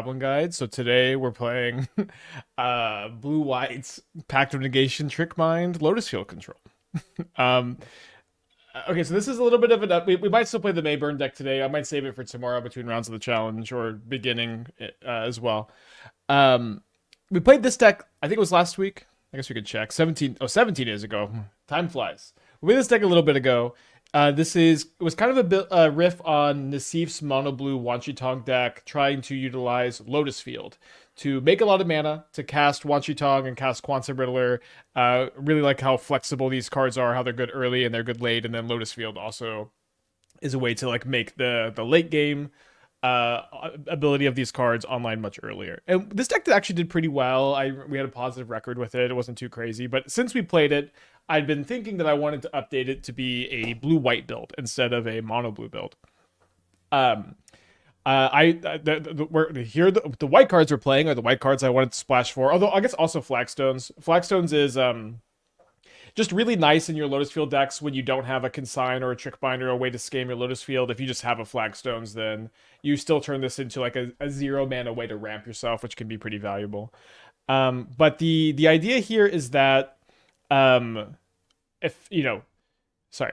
Goblin Guide. So today we're playing Blue White's Pact of Negation, Trickbind, Lotus Field Control. Um, okay, so this is a little bit of an up. We might still play the Mayburn deck today. I might save it for tomorrow between rounds of the challenge or beginning as well. Um, we played this deck, I think it was last week. I guess we could check. 17 years ago. Time flies. We played this deck a little bit ago. It was kind of a bit riff on Nassif's mono blue Wan Shi Tong deck, trying to utilize Lotus Field to make a lot of mana to cast Wan Shi Tong and cast Quantum Riddler. Really like how flexible these cards are, how they're good early and they're good late, and then Lotus Field also is a way to like make the late game ability of these cards online much earlier. And this deck actually did pretty well. We had a positive record with it. It wasn't too crazy, but since we played it, I'd been thinking that I wanted to update it to be a blue-white build instead of a mono-blue build. The white cards we're playing are the white cards I wanted to splash for. Although I guess also Flagstones. Flagstones is just really nice in your Lotus Field decks when you don't have a Consign or a Trickbind or a way to scam your Lotus Field. If you just have a Flagstones, then you still turn this into like a 0-mana way to ramp yourself, which can be pretty valuable. But the idea here is that if you know, sorry,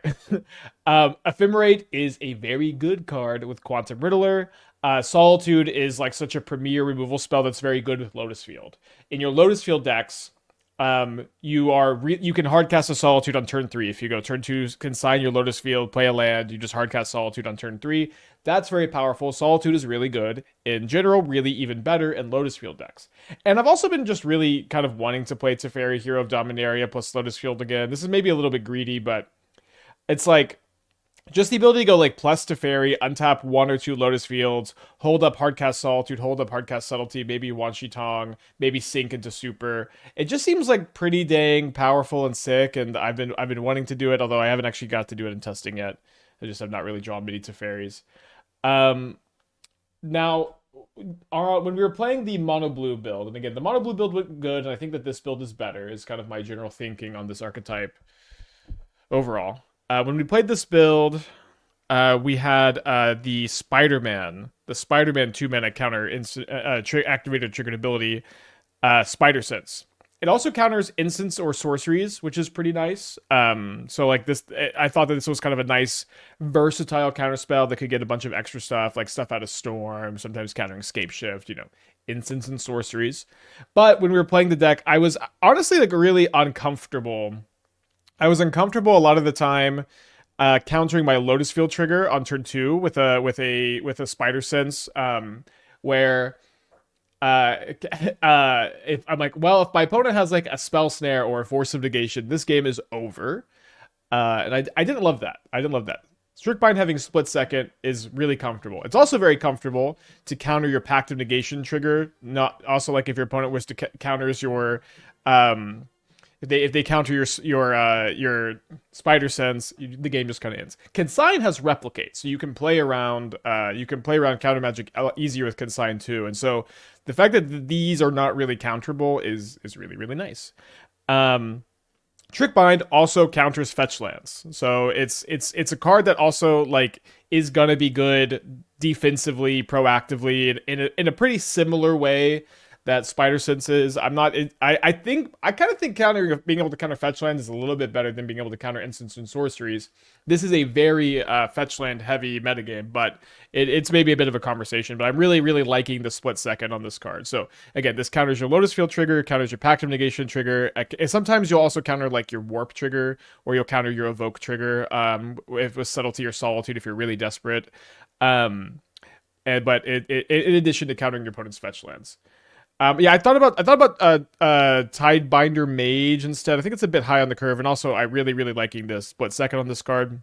Ephemerate is a very good card with Quantum Riddler. Solitude is like such a premier removal spell that's very good with Lotus Field. In your Lotus Field decks, you can hardcast a Solitude on turn 3. If you go turn 2, consign your Lotus Field, play a land, you just hardcast Solitude on turn 3. That's very powerful. Solitude is really good. In general, really even better in Lotus Field decks. And I've also been just really kind of wanting to play Teferi, Hero of Dominaria plus Lotus Field again. This is maybe a little bit greedy, but it's like just the ability to go like plus Teferi, untap 1 or 2 Lotus Fields, hold up hardcast Solitude, hold up hardcast Subtlety, maybe Wan Shi Tong, maybe sink into Stupor. It just seems like pretty dang powerful and sick, and I've been wanting to do it, although I haven't actually got to do it in testing yet. I just have not really drawn many Teferis. Now, when we were playing the mono blue build, and again, the mono blue build looked good, and I think that this build is better, is kind of my general thinking on this archetype overall. When we played this build, we had the Spider-Man 2-mana counter activated triggered ability, Spider Sense. It also counters instants or sorceries, which is pretty nice. So like this, I thought that this was kind of a nice versatile counter spell that could get a bunch of extra stuff, like stuff out of Storm, sometimes countering Scape Shift, instants and sorceries. But when we were playing the deck, I was honestly like really uncomfortable. I was uncomfortable a lot of the time countering my Lotus Field trigger on turn 2 with a Spider Sense, where if I'm like, well, if my opponent has like a Spell Snare or a Force of Negation, this game is over. And I didn't love that. Trickbind having split second is really comfortable. It's also very comfortable to counter your Pact of Negation trigger. Not also like if your opponent was to counters your if they counter your Spider Sense, the game just kind of ends. Consign has Replicate, so you can play around counter magic easier with Consign too. And so the fact that these are not really counterable is really really nice. Trickbind also counters fetch lands, so it's a card that also like is gonna be good defensively, proactively in a pretty similar way that Spider Sense is. I kind of think being able to counter fetch lands is a little bit better than being able to counter instants and sorceries. This is a very fetch land heavy metagame, but it's maybe a bit of a conversation. But I'm really, really liking the split second on this card. So again, this counters your Lotus Field trigger, counters your Pact of Negation trigger. Sometimes you'll also counter like your Warp trigger, or you'll counter your Evoke trigger with Subtlety or Solitude if you're really desperate. But in addition to countering your opponent's fetch lands. I thought about Tidebinder Mage instead. I think it's a bit high on the curve, and also I really liking this split second on this card.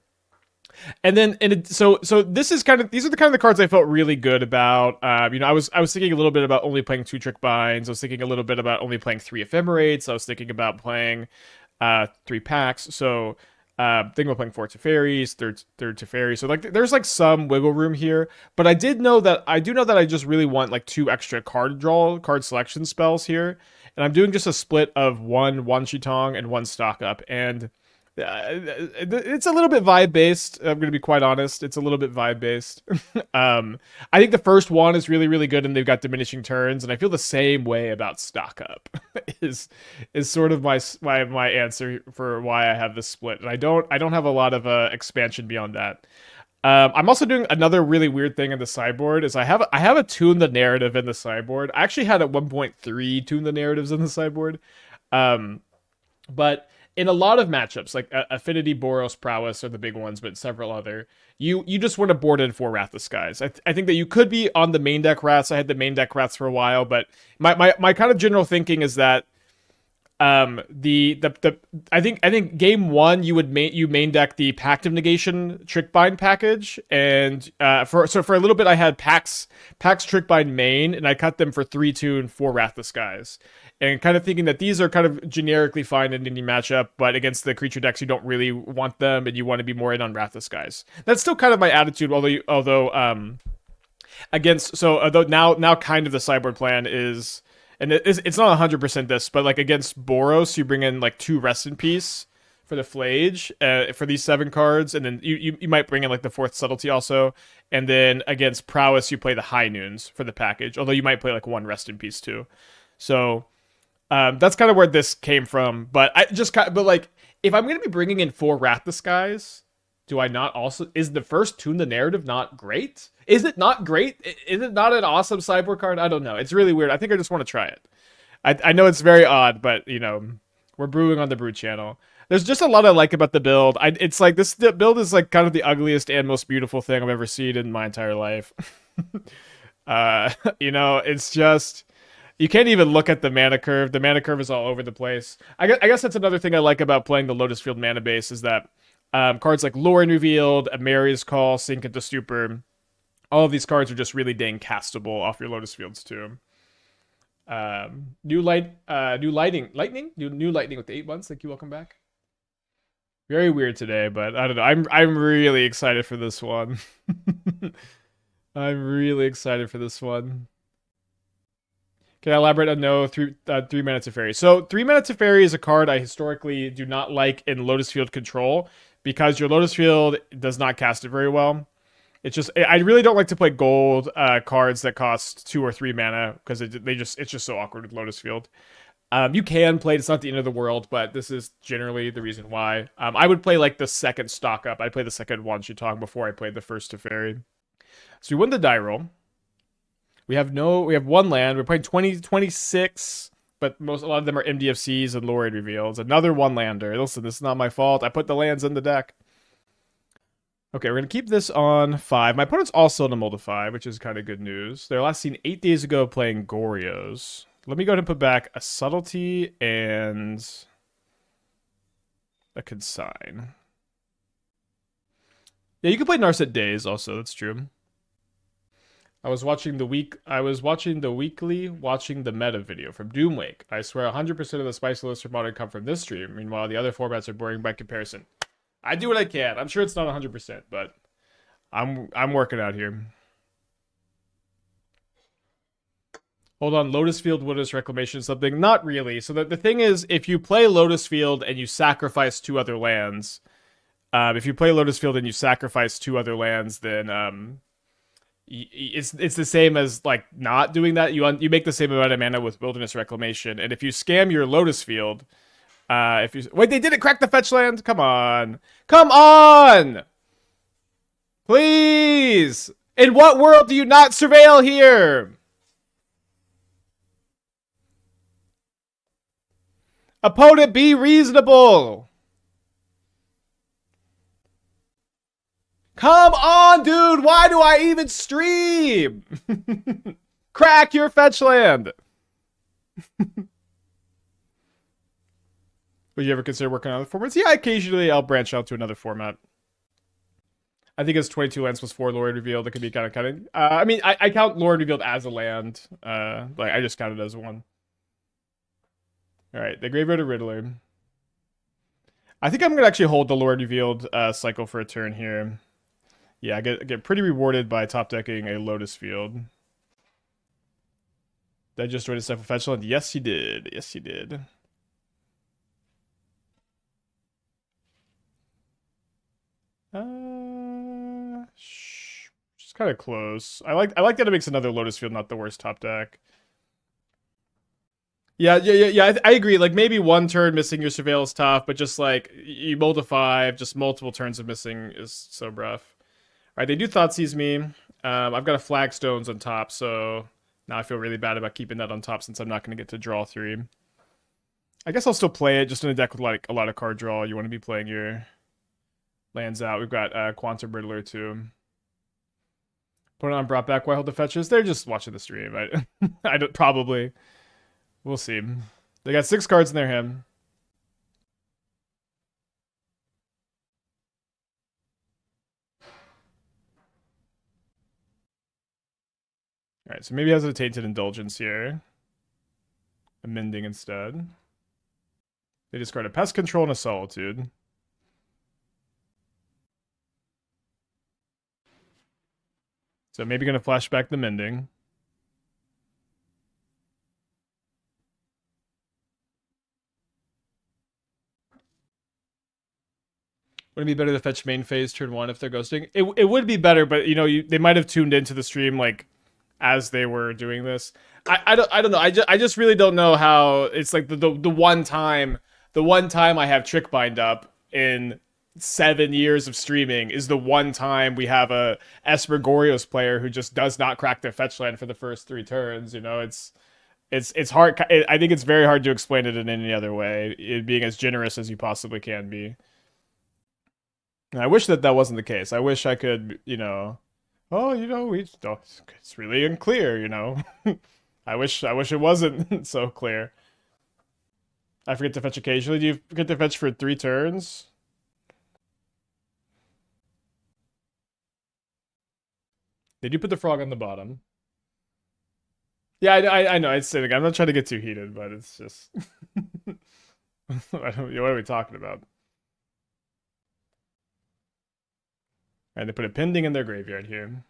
And then so these are the kind of cards I felt really good about. I was thinking a little bit about only playing 2 Trickbinds. I was thinking a little bit about only playing 3 Ephemerates. I was thinking about playing 3 Packs. So thinking about playing 4 Teferis, third Teferi. So like there's like some wiggle room here, but I do know that I just really want like 2 extra card selection spells here, and I'm doing just a split of 1 Wan Shi Tong and 1 stock up. And It's a little bit vibe based. I'm gonna be quite honest. It's a little bit vibe based. I think the first one is really really good, and they've got diminishing turns, and I feel the same way about stock up. is sort of my answer for why I have this split, and I don't have a lot of expansion beyond that. I'm also doing another really weird thing in the sideboard. Is I have a tune the narrative in the sideboard. I actually had at 1.3 tune the narratives in the sideboard. Um, but in a lot of matchups, like Affinity, Boros, Prowess are the big ones, but several other, you just want to board in for Wrath of Skies. I think that you could be on the main deck Wraths. I had the main deck Wraths for a while, but my kind of general thinking is that the I think game one you would main deck the Pact of Negation Trickbind package, and for a little bit I had Pact's Trickbind main, and I cut them for 3-2 and 4 Wrath of Skies, and kind of thinking that these are kind of generically fine in any matchup, but against the creature decks you don't really want them, and you want to be more in on Wrath of Skies. That's still kind of my attitude, although against although now kind of the sideboard plan is. And it's not 100% this, but like against Boros, you bring in like 2 Rest in Peace for the Flage for these 7 cards, and then you might bring in like the 4th Subtlety also, and then against Prowess, you play the High Noons for the package, although you might play like 1 Rest in Peace too. So that's kind of where this came from. But but like if I'm gonna be bringing in 4 Wrath the Skies, do I not also, is the first Tune the Narrative not great? Is it not great? Is it not an awesome sideboard card? I don't know. It's really weird. I think I just want to try it. I know it's very odd, but we're brewing on the Brew channel. There's just a lot I like about the build. It's like the build is like kind of the ugliest and most beautiful thing I've ever seen in my entire life. It's just, you can't even look at the mana curve. The mana curve is all over the place. I guess that's another thing I like about playing the Lotus Field mana base is that cards like Lrien Revealed, Emeria's Call, Sink into Stupor, all of these cards are just really dang castable off your Lotus Fields too. New lightning with the 8 months. Thank you. Welcome back. Very weird today, but I don't know. I'm really excited for this one. I'm really excited for this one. Can I elaborate on 3-mana Teferi? So 3-mana Teferi is a card I historically do not like in Lotus Field control because your Lotus Field does not cast it very well. It's just, I really don't like to play gold cards that cost 2 or 3 mana because it's just so awkward with Lotus Field. You can play it, it's not the end of the world, but this is generally the reason why. I would play like the second stock up. I'd play the second Wan Shi Tong before I played the first Teferi. So we won the die roll. We have 1 land. We're playing 26, but a lot of them are MDFCs and Lrien Reveals. Another 1-lander. Listen, this is not my fault. I put the lands in the deck. Okay, we're going to keep this on 5. My opponent's also in a Mold of 5, which is kind of good news. They're last seen 8 days ago playing Gorios. Let me go ahead and put back a Subtlety and a Consign. Yeah, you can play Narset Days also, that's true. I was watching the meta video from Doomwake. I swear 100% of the spicy lists for modern come from this stream. Meanwhile, the other formats are boring by comparison. I do what I can. I'm sure it's not 100%, but I'm working out here. Hold on, Lotus Field, Wilderness Reclamation, something? Not really. So the thing is, if you play Lotus Field and you sacrifice 2 other lands, then it's the same as like not doing that. You make the same amount of mana with Wilderness Reclamation, and if you scam your Lotus Field, wait, they didn't crack the fetch land. Come on, please. In what world do you not surveil here? Opponent, be reasonable. Come on, dude. Why do I even stream? Crack your fetch land. Would you ever consider working on other formats? Yeah, occasionally I'll branch out to another format. I think it's 22 lands plus 4 Lrien Revealed. It could be kind of cutting. I mean, I count Lrien Revealed as a land. Like I just count it as 1. All right, the Graveyard of Riddler. I think I'm gonna actually hold the Lrien Revealed cycle for a turn here. Yeah, I get pretty rewarded by top decking a Lotus Field. Did I just join a Stifle Fetchland? Yes, you did. Yes, you did. kind of close. I like that it makes another Lotus Field not the worst top deck. Yeah. I agree. Like maybe one turn missing your surveil is tough, but just like you multiply, just multiple turns of missing is so rough. All right, they do Thoughtseize me. I've got a Flagstones on top, so now I feel really bad about keeping that on top since I'm not going to get to draw 3. I guess I'll still play it just in a deck with like a lot of card draw. You want to be playing your lands out. We've got Quantum Riddler too. Put it on brought back. Why hold the fetches? They're just watching the stream. I don't probably. We'll see. They got 6 cards in their hand. All right, so maybe he has a Tainted Indulgence here. Amending instead. They discard a Pest Control and a Solitude. So maybe going to flashback the Mending. Would it be better to fetch main phase turn 1 if they're ghosting? It would be better, but you know they might have tuned into the stream like as they were doing this. I don't know. I just really don't know how it's like the one time I have Trickbind up in 7 years of streaming is the one time we have a Espergorios player who just does not crack their fetch land for the first 3 turns. You know, it's hard. I think it's very hard to explain it in any other way. It being as generous as you possibly can be. And I wish that wasn't the case. I wish I could, you know, it's really unclear, you know. I wish it wasn't so clear. I forget to fetch occasionally. Do you forget to fetch for 3 turns? They do put the frog on the bottom. Yeah, I know. It's sitting. I'm not trying to get too heated, but it's just. What are we talking about? And they put a pending in their graveyard here.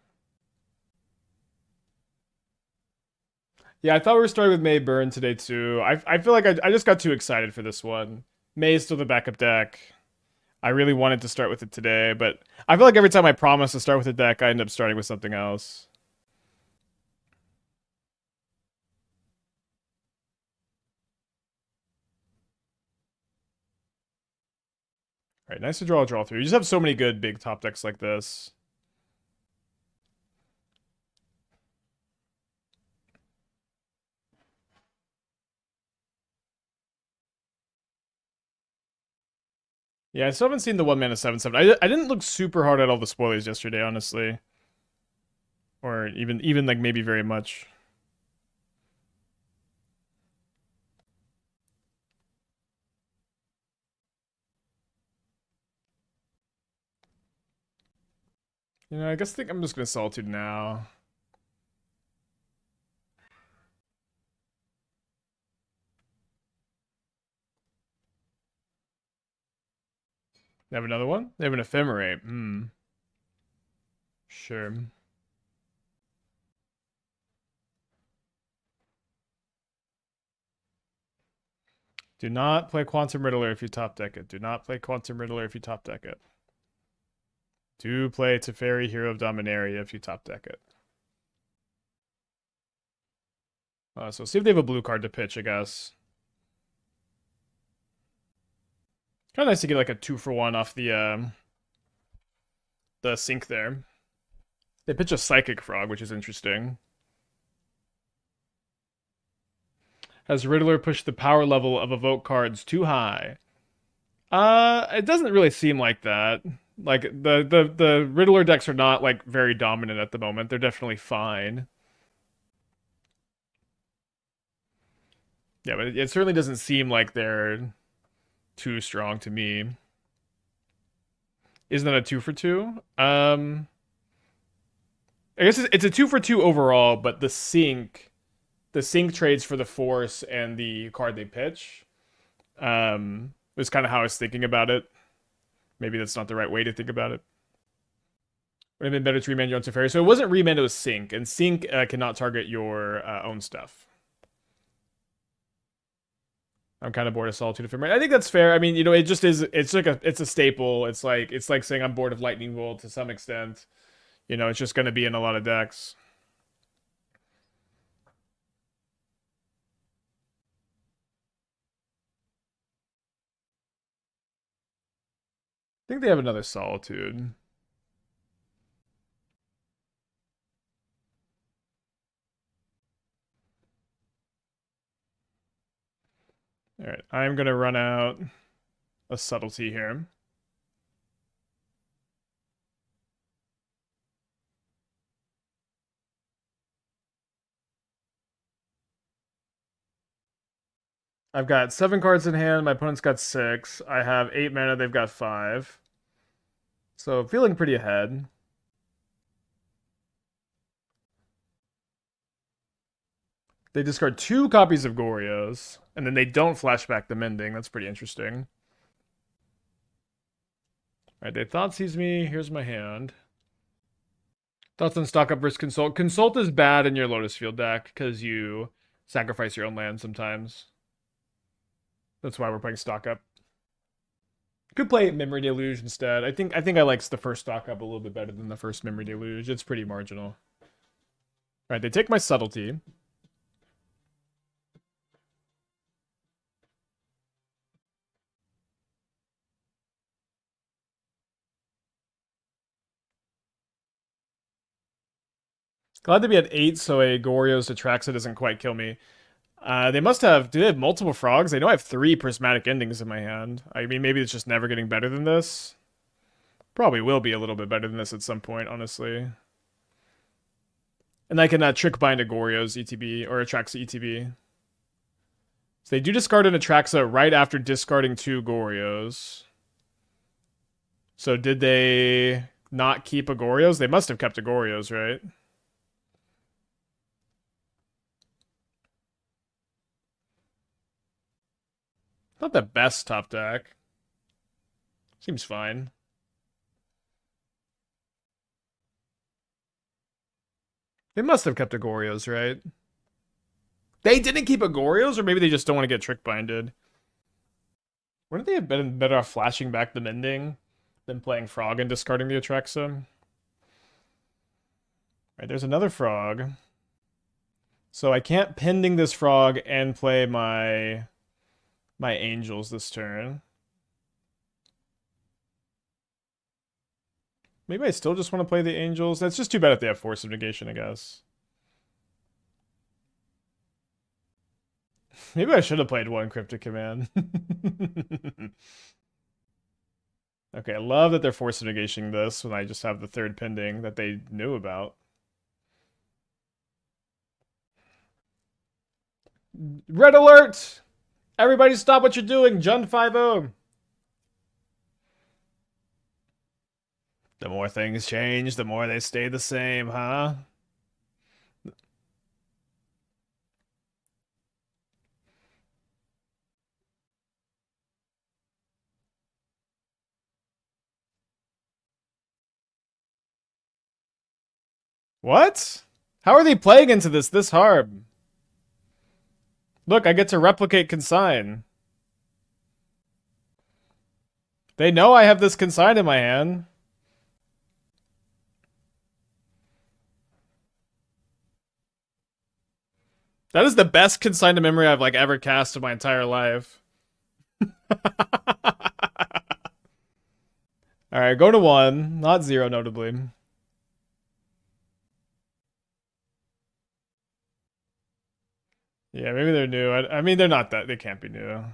Yeah, I thought we were starting with May Burn today too. I feel like I just got too excited for this one. May is still the backup deck. I really wanted to start with it today, but I feel like every time I promise to start with a deck, I end up starting with something else. All right, nice to draw through. You just have so many good big top decks like this. Yeah, I still haven't seen the 1-mana 7/7. I didn't look super hard at all the spoilers yesterday, honestly. Or even like maybe very much. You know, I think I'm just gonna Solitude now. They have another one? They have an Ephemerate. Sure. Do not play Quantum Riddler if you top deck it. Do not play Quantum Riddler if you top deck it. Do play Teferi, Hero of Dominaria if you top deck it. So see if they have a blue card to pitch, I guess. Kind of nice to get like a 2-for-1 off the sink there. They pitch a Psychic Frog, which is interesting. Has Riddler pushed the power level of evoke cards too high? It doesn't really seem like that. Like the Riddler decks are not like very dominant at the moment. They're definitely fine. Yeah, but it certainly doesn't seem like they're too strong to me. Isn't that a 2-for-2? I guess it's a 2-for-2 overall, but the sync trades for the force and the card they pitch. Was kind of how I was thinking about it. Maybe that's not the right way to think about it. Would have been better to remand your own Teferi. So it wasn't remand, it was sync, and sync cannot target your own stuff. I'm kind of bored of Solitude Ephemerate. I think that's fair. I mean, you know, it's a staple. It's like saying I'm bored of Lightning Bolt to some extent. You know, it's just going to be in a lot of decks. I think they have another Solitude. Alright, I'm going to run out a Subtlety here. I've got 7 cards in hand. My opponent's got 6. I have 8 mana. They've got 5. So feeling pretty ahead. They discard 2 copies of Goryo's, and then they don't flashback the Mending. That's pretty interesting. Alright, they Thoughtseize me. Here's my hand. Thoughts on stock up versus Consult. Consult is bad in your Lotus Field deck because you sacrifice your own land sometimes. That's why we're playing stock up. Could play Memory Deluge instead. I think I like the first stock up a little bit better than the first Memory Deluge. It's pretty marginal. Alright, they take my Subtlety. Glad to be at 8, so a Goryo's Atraxa doesn't quite kill me. They must have... Do they have multiple frogs? They know I have 3 Prismatic Endings in my hand. I mean, maybe it's just never getting better than this. Probably will be a little bit better than this at some point, honestly. And I can Trickbind a Goryo's ETB, or Atraxa ETB. So they do discard an Atraxa right after discarding 2 Goryo's. So did they not keep a Goryo's? They must have kept a Goryo's, right? Not the best top deck. Seems fine. They must have kept a Goryo's, right? They didn't keep a Goryo's, or maybe they just don't want to get Trickbinded. Wouldn't they have been better off flashing back the Mending than playing Frog and discarding the Atraxa? Right, there's another Frog. So I can't Pending this Frog and play my Angels this turn. Maybe I still just want to play the Angels. That's just too bad if they have Force of Negation, I guess. Maybe I should have played 1 Cryptic Command. Okay, I love that they're Force of Negating this when I just have the 3rd Pending that they knew about. Red alert! Everybody stop what you're doing! Jund 5-0! The more things change, the more they stay the same, huh? What? How are they playing into this hard? Look, I get to replicate Consign. They know I have this Consign in my hand. That is the best Consign to Memory I've ever cast in my entire life. Alright, go to 1, not 0 notably. Yeah, maybe they're new. I mean, they're not that. They can't be new.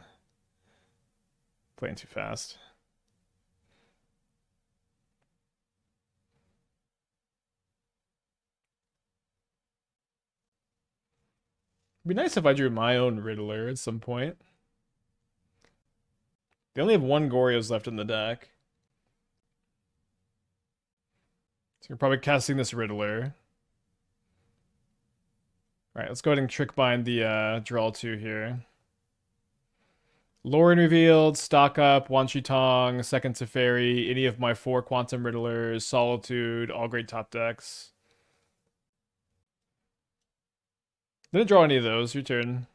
Playing too fast. It'd be nice if I drew my own Riddler at some point. They only have 1 Goryo's left in the deck. So you're probably casting this Riddler. Alright, let's go ahead and Trickbind the draw 2 here. Lrien Revealed, Stock Up, Wan Shi Tong, Second Teferi, any of my 4 Quantum Riddlers, Solitude, all great top decks. Didn't draw any of those. Your turn.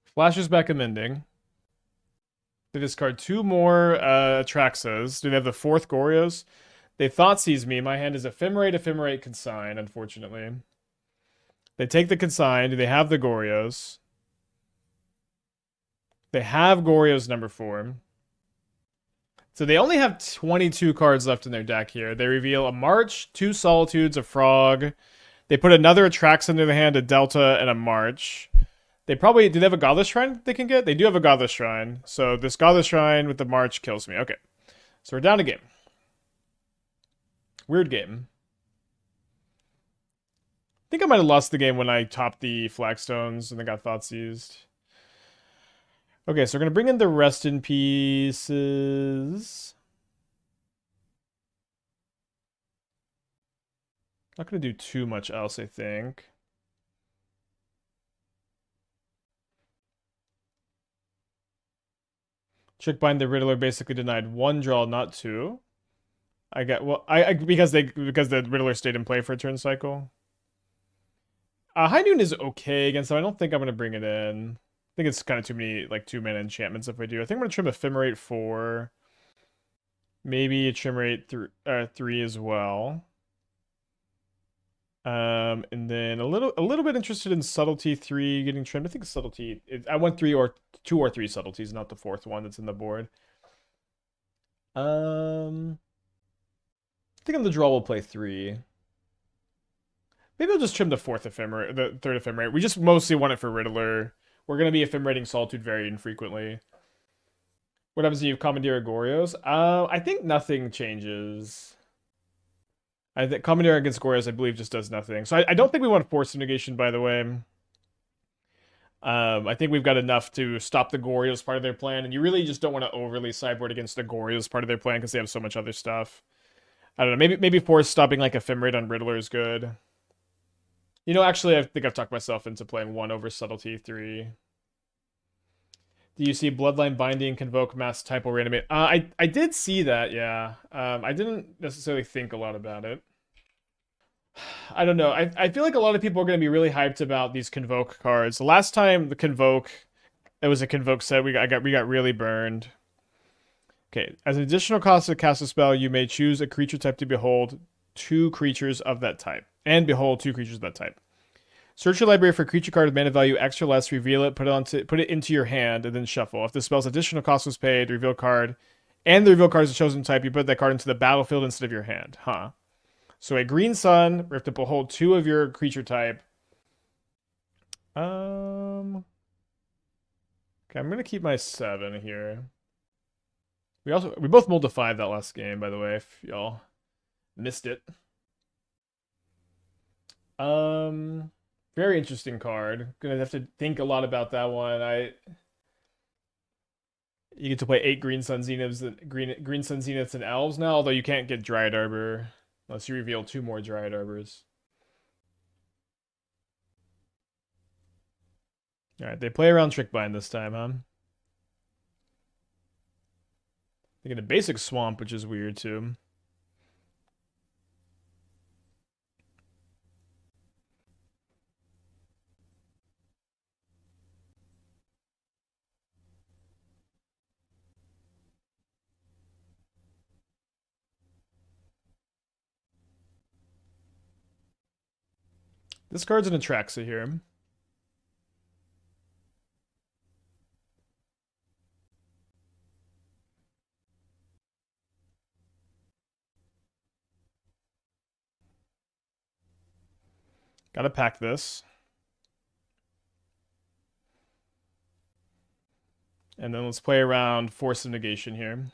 Flashes back a Mending. They discard 2 more Atraxas. Do they have the 4th Gorios? They Thoughtseize me. My hand is Ephemerate, Consign, unfortunately. They take the Consign. Do they have the Gorios? They have Gorios number 4. So they only have 22 cards left in their deck here. They reveal a March, 2 Solitudes, a Frog. They put another Atraxa into the hand, a Delta, and a March. They probably... Do they have a Godless Shrine they can get? They do have a Godless Shrine. So this Godless Shrine with the March kills me. Okay. So we're down a game. Weird game. I think I might have lost the game when I topped the Flagstones and then got Thoughtseized. Okay, so we're going to bring in the Rest in Pieces. Not going to do too much else, I think. Trickbind the Riddler basically denied 1 draw, not 2. I get because the Riddler stayed in play for a turn cycle. High Noon is okay against them. I don't think I'm gonna bring it in. I think it's kind of too many 2-mana enchantments if I do. I think I'm gonna trim Ephemerate 4. Maybe a trim rate 3 as well. And then a little bit interested in Subtlety 3 getting trimmed. I think Subtlety. I went 2 or 3 subtleties, not the 4th one that's in the board. I think on the draw we'll play 3. Maybe I'll just trim the 4th Ephemerate, the 3rd Ephemerate. We just mostly want it for Riddler. We're gonna be Ephemerating Solitude very infrequently. What happens if you have Commandeer Gorios? I think nothing changes. I think Commandeer against Gorios, I believe, just does nothing. So I don't think we want Force of Negation, by the way. I think we've got enough to stop the Gorios part of their plan, and you really just don't want to overly sideboard against the Gorios part of their plan because they have so much other stuff. I don't know. Maybe Force stopping like Ephemerate on Riddler is good. You know, actually, I think I've talked myself into playing 1 over Subtlety 3. Do you see Bloodline Binding, Convoke, Mass Type, or Reanimate? I did see that, yeah. I didn't necessarily think a lot about it. I don't know. I feel like a lot of people are going to be really hyped about these Convoke cards. The last time the Convoke, it was a Convoke set, we got really burned. Okay, as an additional cost to cast a spell, you may choose a creature type to behold 2 creatures of that type. And behold 2 creatures of that type. Search your library for a creature card of mana value X or less, reveal it, put it into your hand, and then shuffle. If the spell's additional cost was paid, the reveal card, and the reveal card is a chosen type, you put that card into the battlefield instead of your hand. Huh. So a green sun, we have to behold 2 of your creature type. Okay, I'm gonna keep my 7 here. We both mulled to 5 that last game, by the way, if y'all missed it. Very interesting card. Gonna have to think a lot about that one. You get to play 8 Green Sun Zeniths, Green Sun Zeniths and Elves now, although you can't get Dryad Arbor unless you reveal 2 more Dryad Arbors. Alright, they play around Trickbind this time, huh? They get a basic Swamp, which is weird too. This card's an Atraxa here. Gotta pack this. And then let's play around Force of Negation here.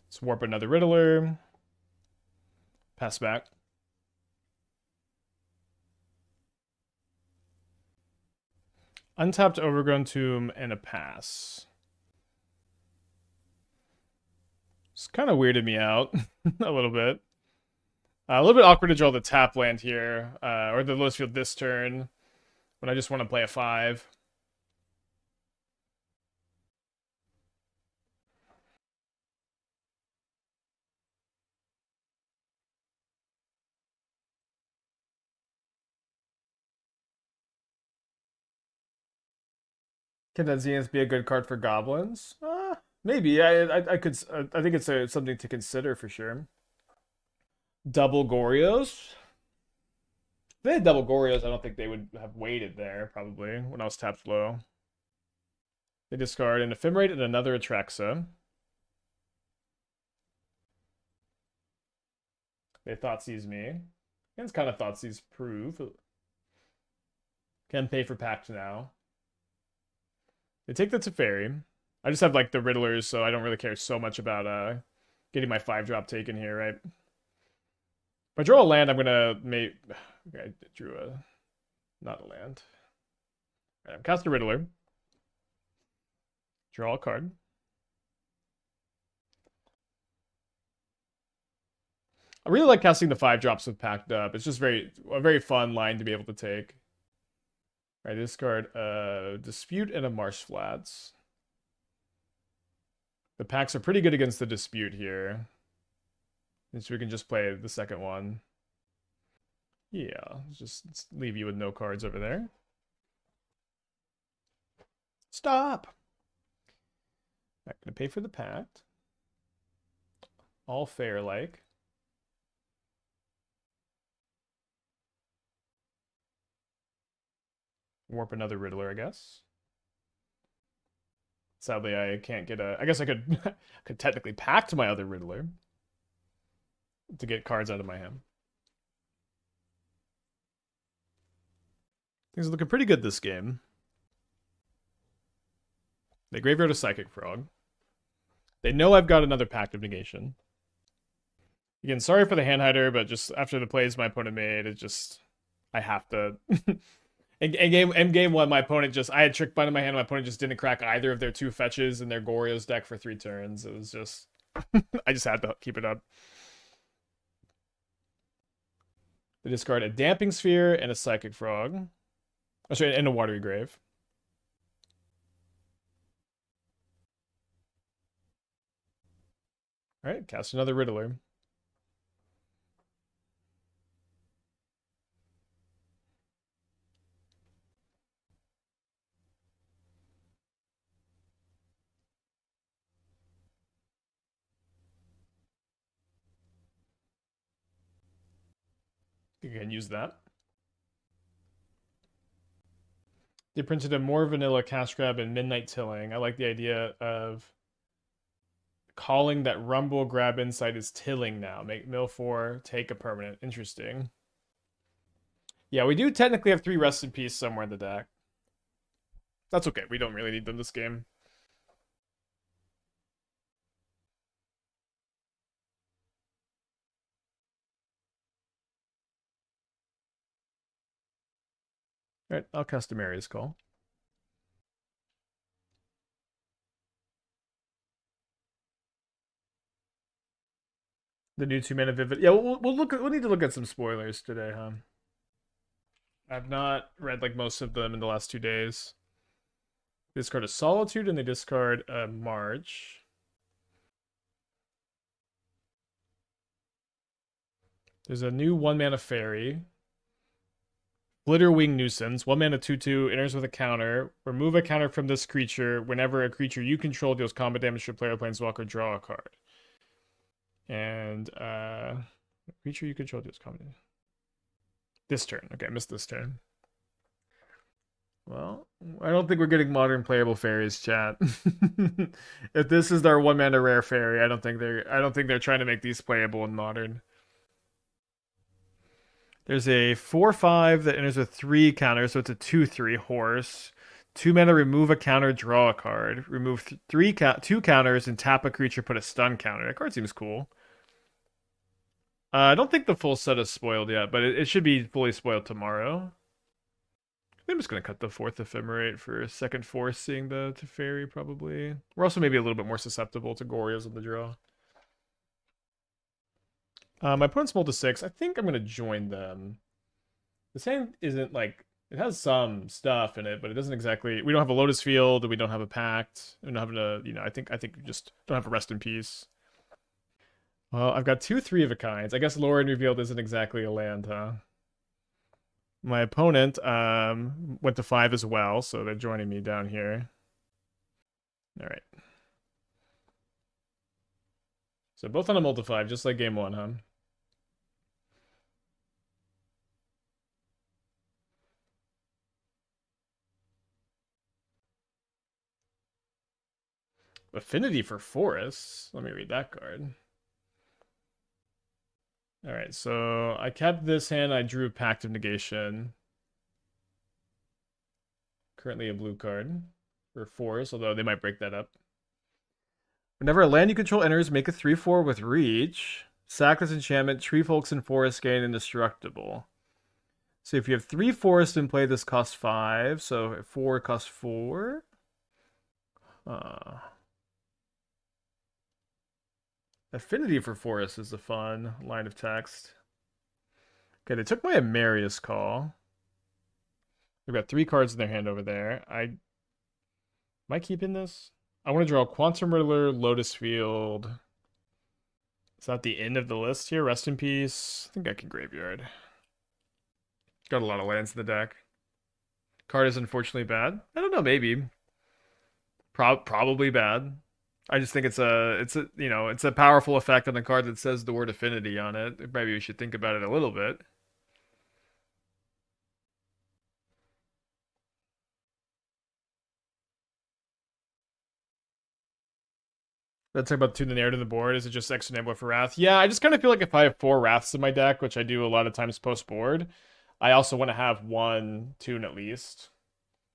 Let's warp another Riddler. Pass back. Untapped Overgrown Tomb and a pass. It's kind of weirded me out a little bit. A little bit awkward to draw the tap land here, or the Lotus Field this turn, when I just want to play a 5. Can that Zenith be a good card for goblins? Maybe. I could. I think it's something to consider for sure. Double Gorios. If they had double Gorios, I don't think they would have waited there, probably, when I was tapped low. They discard an Ephemerate and another Atraxa. They Thoughtseize me. It's kind of Thoughtseize proof. Can pay for Pact now. They take the Teferi. I just have like the Riddlers, so I don't really care so much about getting my 5-drop taken here, right? If I draw a land, I'm gonna make. Okay, I drew a not a land. All right, I'm cast a Riddler. Draw a card. I really like casting the 5-drops with Packed Up. It's just a very fun line to be able to take. All right, discard a Dispute and a Marsh Flats. The packs are pretty good against the Dispute here. And so we can just play the second one. Yeah, just leave you with no cards over there. Stop! I'm gonna pay for the Pact. All fair like. Warp another Riddler, I guess. Sadly, I can't get a... I guess I could could technically pact my other Riddler to get cards out of my hand. Things are looking pretty good this game. They graveyard a Psychic Frog. They know I've got another Pact of Negation. Again, sorry for the hand hider, but just after the plays my opponent made, it just... I have to... In game one, my opponent just... I had Trickbind in my hand, my opponent just didn't crack either of their 2 fetches in their Goryo's deck for 3 turns. It was just... I just had to keep it up. They discard a Damping Sphere and a Psychic Frog. Oh, sorry, and a Watery Grave. Alright, cast another Riddler. You can use that. They printed a more vanilla Cash Grab and Midnight Tilling. I like the idea of calling that Rumble Grab Insight is tilling now. Make mill 4, take a permanent. Interesting. Yeah, we do technically have 3 Rest in Peace somewhere in the deck. That's okay. We don't really need them this game. Alright, I'll cast Emeria's Call. The new 2-mana Vivid. Yeah, we'll look. We'll need to look at some spoilers today, huh? I've not read like most of them in the last 2 days. They discard a Solitude and they discard a March. There's a new 1-mana Fairy. Glitterwing Nuisance. 1-mana 2/2 enters with a counter. Remove a counter from this creature. Whenever a creature you control deals combat damage to a player, planeswalker, draw a card. And creature you control deals combat damage. This turn. Okay, I missed this turn. Well, I don't think we're getting modern playable fairies, chat. If this is our 1-mana rare fairy, I don't think they're trying to make these playable in modern. There's a 4/5 that enters with 3 counters, so it's a 2/3 horse. 2-mana, remove a counter, draw a card. Remove 2 counters and tap a creature, put a stun counter. That card seems cool. I don't think the full set is spoiled yet, but it should be fully spoiled tomorrow. I'm just going to cut the 4th Ephemerate for 2nd Force, seeing the Teferi, probably. We're also maybe a little bit more susceptible to Goryo's on the draw. My opponent's mulled to 6. I think I'm going to join them. This hand isn't like... It has some stuff in it, but it doesn't exactly... We don't have a Lotus Field, we don't have a Pact. We don't have a... You know, I think we just don't have a Rest in Peace. Well, I've got 2 3-of-a-kinds. I guess Lrien Revealed isn't exactly a land, huh? My opponent went to 5 as well, so they're joining me down here. All right. So both on a multi-5, just like game one, huh? Affinity for forests. Let me read that card. All right, so I kept this hand. I drew Pact of Negation. Currently a blue card for forest, although they might break that up. Whenever a land you control enters, make a 3/4 with reach. Sack this enchantment. Tree folks and forest gain indestructible. So if you have 3 forests in play, this costs 5. So 4 costs 4. Affinity for forest is a fun line of text. Okay, they took my Emeria's Call. They've got 3 cards in their hand over there. Am I keeping this? I want to draw Quantum Riddler, Lotus Field. Is that the end of the list here? Rest in peace. I think I can graveyard. Got a lot of lands in the deck. Card is unfortunately bad. I don't know, maybe. Probably bad. I just think it's a powerful effect on the card that says the word affinity on it. Maybe we should think about it a little bit. Let's talk about tune the narrative of the board. Is it just extra Nebula for Wrath? Yeah, I just kind of feel like if I have 4 Wraths in my deck, which I do a lot of times post board, I also want to have 1 tune at least.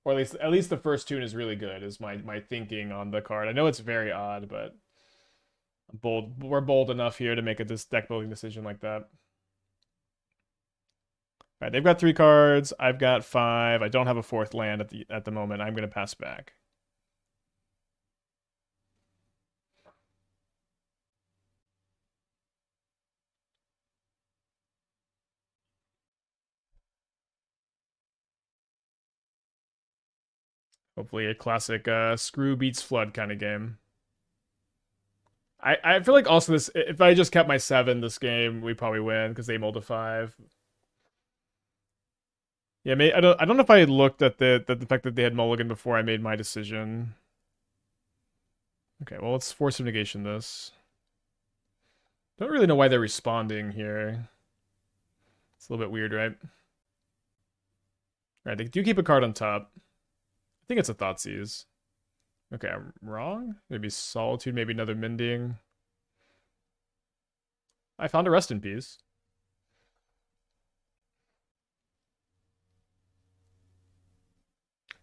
Or at least the first tune is really good, is my thinking on the card. I know it's very odd, but we're bold enough here to make a deck building decision like that. All right, they've got 3 cards. I've got 5. I don't have a 4th land at the moment. I'm gonna pass back. Hopefully a classic screw beats flood kind of game. I feel like also this, if I just kept my 7 this game, we probably win because they mulled to 5. Yeah, I don't know if I had looked at the fact that they had mulligan before I made my decision. Okay, well let's Force of Negation this. Don't really know why they're responding here. It's a little bit weird, right? Alright, they do keep a card on top. I think it's a Thoughtseize. Okay, I'm wrong. Maybe Solitude, maybe another Mending. I found a Rest in Peace.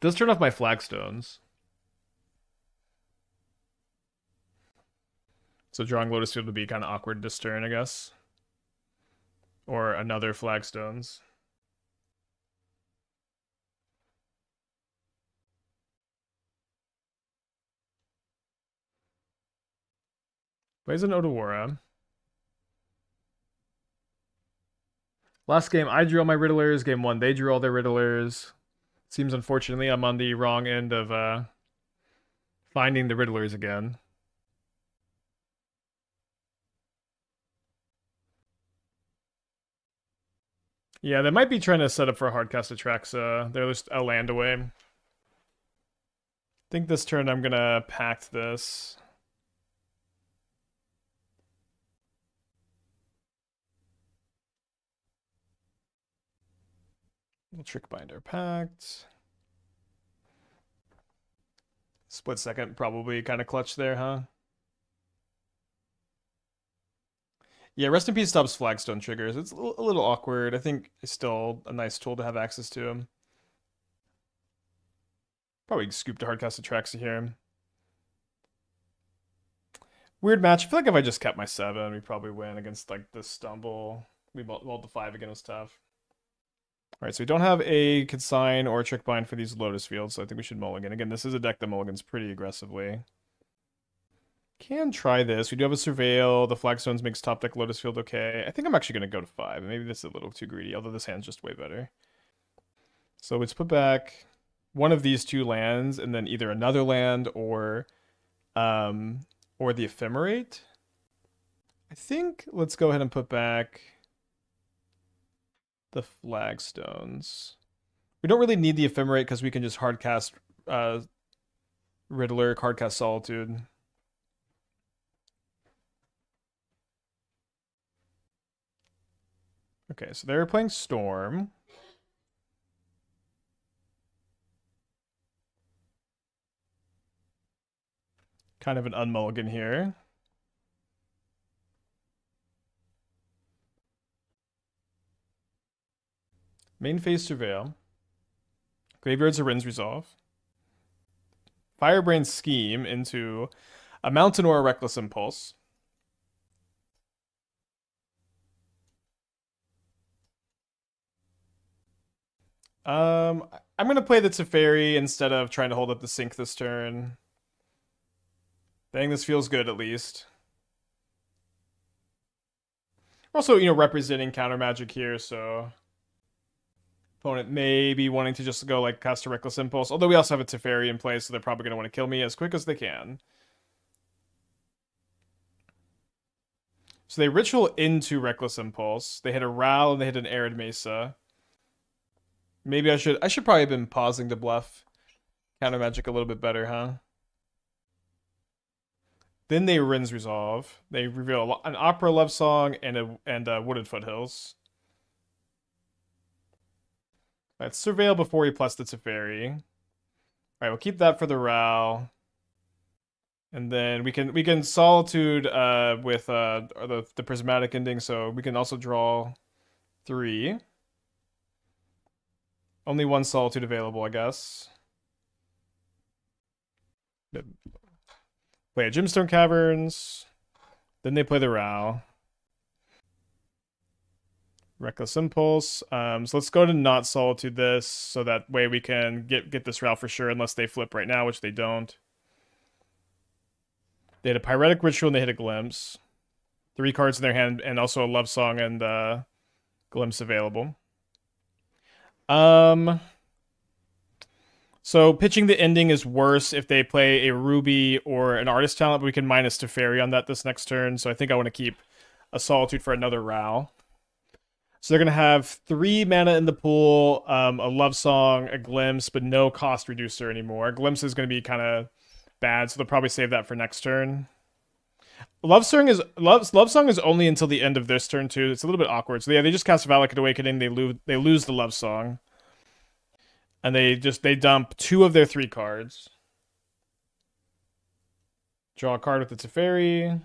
Does turn off my Flagstones. So drawing Lotus Field would be kind of awkward this turn, I guess. Or another Flagstones. Plays an Odawara. Last game, I drew all my Riddlers. Game 1, they drew all their Riddlers. Seems unfortunately I'm on the wrong end of finding the Riddlers again. Yeah, they might be trying to set up for a hardcast Atraxa. They're just a land away. I think this turn I'm gonna Pact this. Little Trickbinder Pact. Split second, probably kind of clutch there, huh? Yeah, Rest in Peace stops Flagstone triggers. It's a little awkward. I think it's still a nice tool to have access to him. Probably scoop to hardcast Atraxa here. Weird match. I feel like if I just kept my 7, we probably win against like this stumble. We rolled the 5 again was tough. All right, so we don't have a Consign or a Trickbind for these Lotus Fields, so I think we should mulligan. Again, this is a deck that mulligans pretty aggressively. Can try this. We do have a Surveil. The Flagstones makes top deck Lotus Field okay. I think I'm actually going to go to 5. Maybe this is a little too greedy, although this hand's just way better. So let's put back one of these 2 lands, and then either another land or the Ephemerate. I think let's go ahead and put back the Flagstones. We don't really need the Ephemerate because we can just hardcast Riddler, card cast Solitude. Okay, so they're playing Storm. Kind of an unmulligan here. Main phase Surveil. Graveyard's Arin's Resolve. Firebrain Scheme into a Mountain or a Reckless Impulse. I'm gonna play the Teferi instead of trying to hold up the Sync this turn. Dang, this feels good at least. Also, representing counter magic here, so opponent may be wanting to just go like cast a Reckless Impulse. Although we also have a Teferi in place, so they're probably gonna want to kill me as quick as they can. So they ritual into Reckless Impulse. They hit a Ral and they hit an Arid Mesa. Maybe I should probably have been pausing to bluff counter magic a little bit better, huh? Then they Rin's Resolve. They reveal an Opera Love Song and a Wooded Foothills. Let's Surveil before he plus the Teferi. All right, we'll keep that for the Ral. And then we can Solitude with the Prismatic Ending, so we can also draw 3. Only one Solitude available, I guess. Play a Gemstone Caverns. Then they play the Ral. Reckless Impulse. So let's go to not Solitude this, so that way we can get this Ral for sure, unless they flip right now, which they don't. They had a Pyretic Ritual and they hit a Glimpse. 3 cards in their hand, and also a Love Song and Glimpse available. So pitching the ending is worse if they play a Ruby or an Artist Talent, but we can minus Teferi on that this next turn, so I think I want to keep a Solitude for another Ral. So they're going to have 3 mana in the pool, a Love Song, a Glimpse, but no cost reducer anymore. Glimpse is going to be kind of bad, so they'll probably save that for next turn. Love Song is only until the end of this turn too. It's a little bit awkward. So yeah, they just cast Valakut Awakening. They lose the Love Song, and they dump 2 of their 3 cards. Draw a card with the Teferi.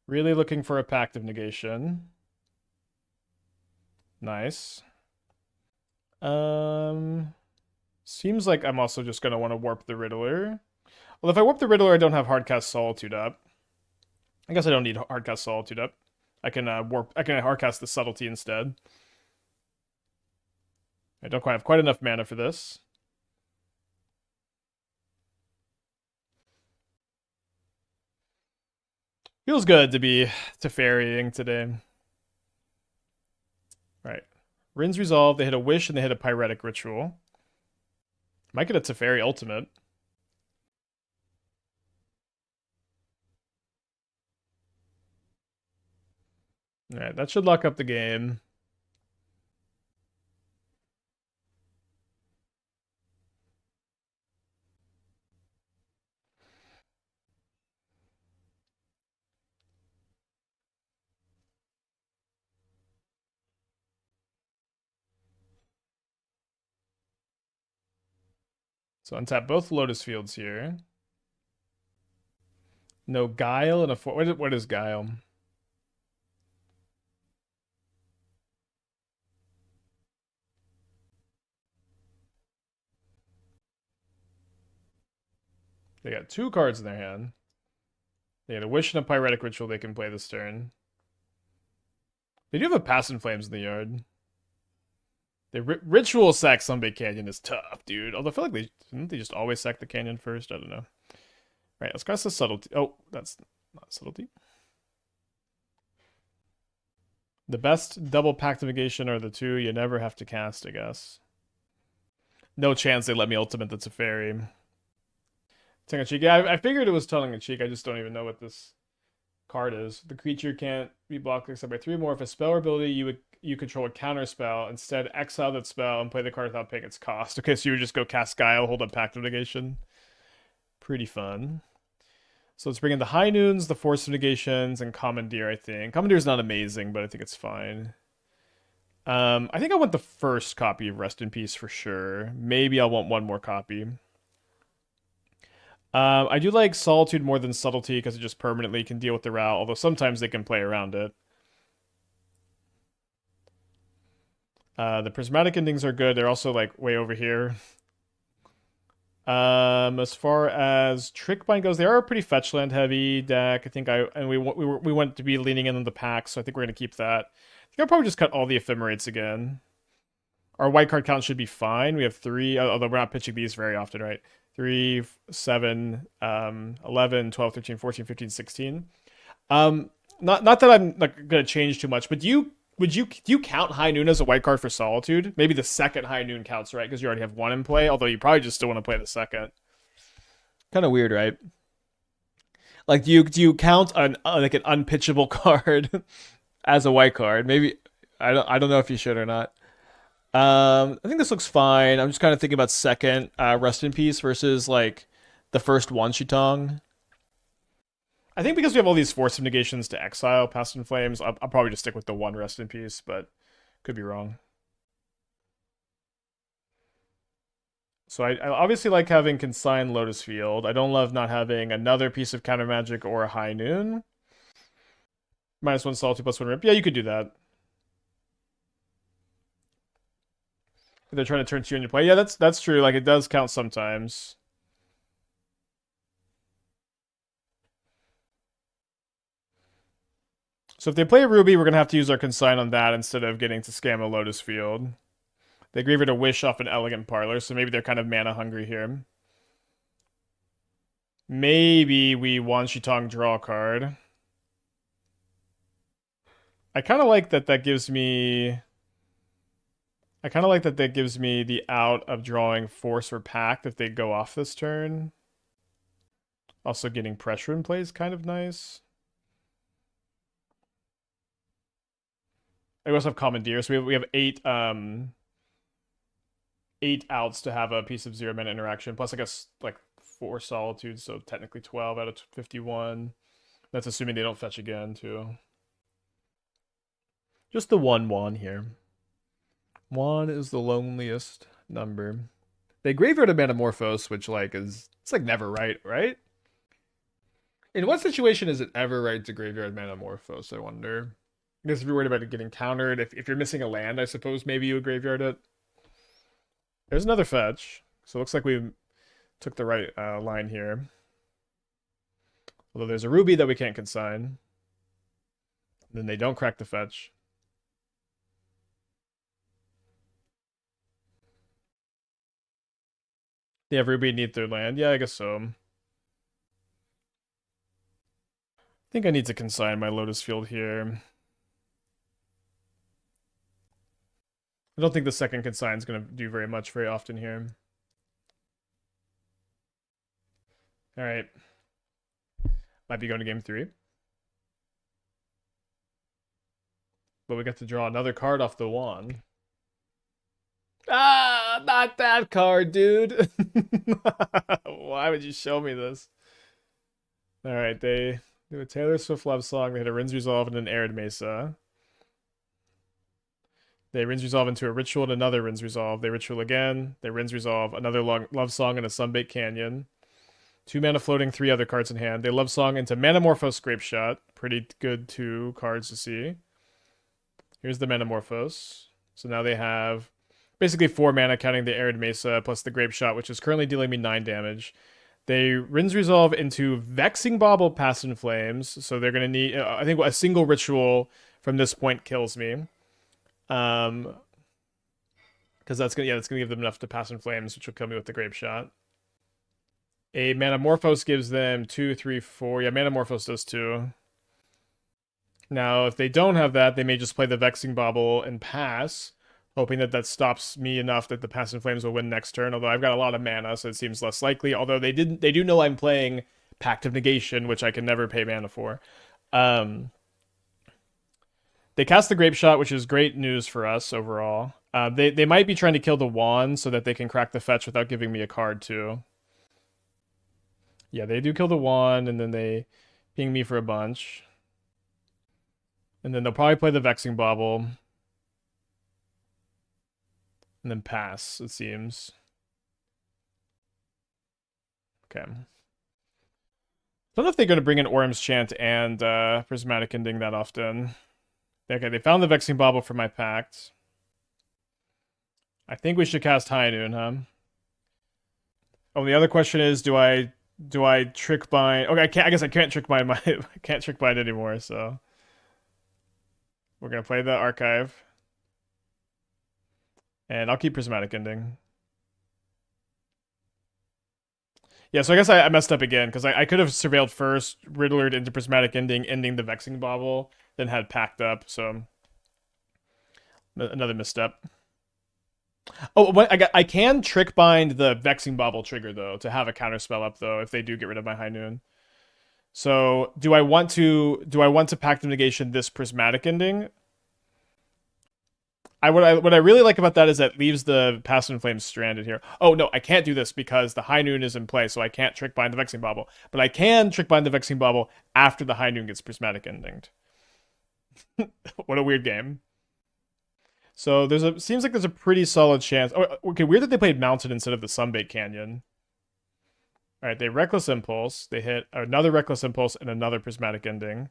Really looking for a Pact of Negation. Nice. Seems like I'm also just gonna want to warp the Riddler. Well, if I warp the Riddler, I don't have hardcast Solitude up. I guess I don't need hardcast Solitude up. I can hardcast the Subtlety instead. I don't quite have enough mana for this. Feels good to be Teferrying today. Right. Rin's Resolve, they hit a Wish and they hit a Pyretic Ritual. Might get a Teferi Ultimate. Alright, that should lock up the game. So untap both Lotus Fields here. No Guile and a what is Guile? They got 2 cards in their hand. They had a Wish and a Pyretic Ritual they can play this turn. They do have a Pass in Flames in the yard. The Ritual sack Sunbait Canyon is tough, dude. Although I feel like didn't they just always sack the Canyon first? I don't know. Right, let's cast the Subtlety. Oh, that's not Subtlety. The best double Pact of Negation are the 2 you never have to cast, I guess. No chance they let me ultimate the Teferi. Tongue-in-cheek. Yeah, I figured it was tongue-in-cheek. I just don't even know what this card is. The creature can't be blocked except by 3 more. If a spell or ability you control a counter spell, instead exile that spell and play the card without paying its cost. Okay, so you would just go cast Guile, hold up Pact of Negation. Pretty fun. So let's bring in the High Noons, the Force of Negations, and Commandeer, I think. Commandeer's not amazing, but I think it's fine. I think I want the first copy of Rest in Peace for sure. Maybe I'll want one more copy. I do like Solitude more than Subtlety because it just permanently can deal with the route, although sometimes they can play around it. The Prismatic Endings are good. They're also like way over here. As far as Trickbind goes, they are a pretty fetch land heavy deck. I think we went to be leaning in on the pack, so I think we're gonna keep that. I think I'll probably just cut all the Ephemerates again. Our white card count should be fine. We have 3, although we're not pitching these very often, right? 3, 7, 11, 12, 13, 14, 15, 16. Not that I'm like gonna change too much, but do you count High Noon as a white card for Solitude? Maybe the second High Noon counts, right? Because you already have one in play, although you probably just still want to play the second. Kind of weird, right? Like, do you count like an unpitchable card as a white card? Maybe I don't know if you should or not. I think this looks fine. I'm just kind of thinking about second Rest in Peace versus like the first Wan Shi Tong. I think because we have all these Force of Negations to exile Past in Flames, I'll probably just stick with the one Rest in Peace, but could be wrong. So I obviously like having Consign Lotus Field. I don't love not having another piece of counter magic or a High Noon. -1 Solitude, +1 Rip. Yeah, you could do that. If they're trying to turn 2 into play. Yeah, that's true. Like, it does count sometimes. So if they play a Ruby, we're going to have to use our Consign on that instead of getting to scam a Lotus Field. They gave it a Wish off an Elegant Parlor, so maybe they're kind of mana hungry here. Maybe we Wan Shi Tong draw a card. I kind of like that gives me... I kind of like that gives me the out of drawing Force or Pact if they go off this turn. Also getting pressure in play is kind of nice. I also have Commandeer, so we have 8 outs to have a piece of 0 mana interaction. Plus, I guess like 4 Solitudes, so technically 12 out of 51. That's assuming they don't fetch again too. Just the one here. 1 is the loneliest number. They graveyard a Metamorphose, which like it's like never right? In what situation is it ever right to graveyard Metamorphose, I wonder? I guess if you're worried about it getting countered, if you're missing a land, I suppose maybe you would graveyard it. There's another fetch. So it looks like we took the right line here. Although there's a Ruby that we can't consign. Then they don't crack the fetch. They have Ruby need their land. Yeah, I guess so. I think I need to consign my Lotus Field here. I don't think the second consign is going to do very much very often here. All right. Might be going to game 3. But we get to draw another card off the wand. Ah, not that card, dude. Why would you show me this? All right, they do a Taylor Swift love song. They hit a Rin's Resolve and an Arid Mesa. They Rin's Resolve into a Ritual and another Rin's Resolve. They Ritual again. They Rin's Resolve, another love song and a Sunbaked Canyon. 2 mana floating, 3 other cards in hand. They love song into Metamorphose Grapeshot. Pretty good 2 cards to see. Here's the Metamorphose. So now they have basically 4 mana counting the Arid Mesa plus the Grapeshot, which is currently dealing me 9 damage. They Rin's Resolve into Vexing Bauble, Past in Flames. So they're going to need, I think a single Ritual from this point kills me. Because that's gonna give them enough to Pass in Flames, which will kill me with the Grapeshot. A Metamorphose gives them 2, 3, 4. Yeah, Metamorphose does 2. Now, if they don't have that, they may just play the Vexing Bauble and pass, hoping that stops me enough that the Pass in Flames will win next turn. Although I've got a lot of mana, so it seems less likely. Although they do know I'm playing Pact of Negation, which I can never pay mana for. They cast the Grapeshot, which is great news for us overall. They might be trying to kill the wand so that they can crack the fetch without giving me a card too. Yeah, they do kill the one, and then they ping me for a bunch. And then they'll probably play the Vexing Bauble. And then pass, it seems. Okay. I don't know if they're going to bring in Orim's Chant and Prismatic Ending that often. Okay, they found the Vexing Bauble for my Pact. I think we should cast High Noon, huh? Oh, the other question is, do I Trickbind? Okay, I guess I can't Trickbind my I can't Trickbind anymore, so we're gonna play the Archive. And I'll keep Prismatic Ending. Yeah, so I guess I messed up again, because I could have surveilled first, Riddlered into Prismatic Ending, ending the Vexing Bauble, then had Packed up, so another misstep. Oh, I can Trickbind the Vexing Bauble trigger, though, to have a counterspell up, though, if they do get rid of my High Noon. So do I want to Pact of Negation this Prismatic Ending? What I really like about that is that leaves the Passion Flames stranded here. Oh no, I can't do this because the High Noon is in play, so I can't Trickbind the Vexing Bauble. But I can Trickbind the Vexing Bauble after the High Noon gets Prismatic Endinged. What a weird game. So seems like there's a pretty solid chance. Oh, okay, weird that they played Mountain instead of the Sunbait Canyon. All right, they Reckless Impulse. They hit another Reckless Impulse and another Prismatic Ending.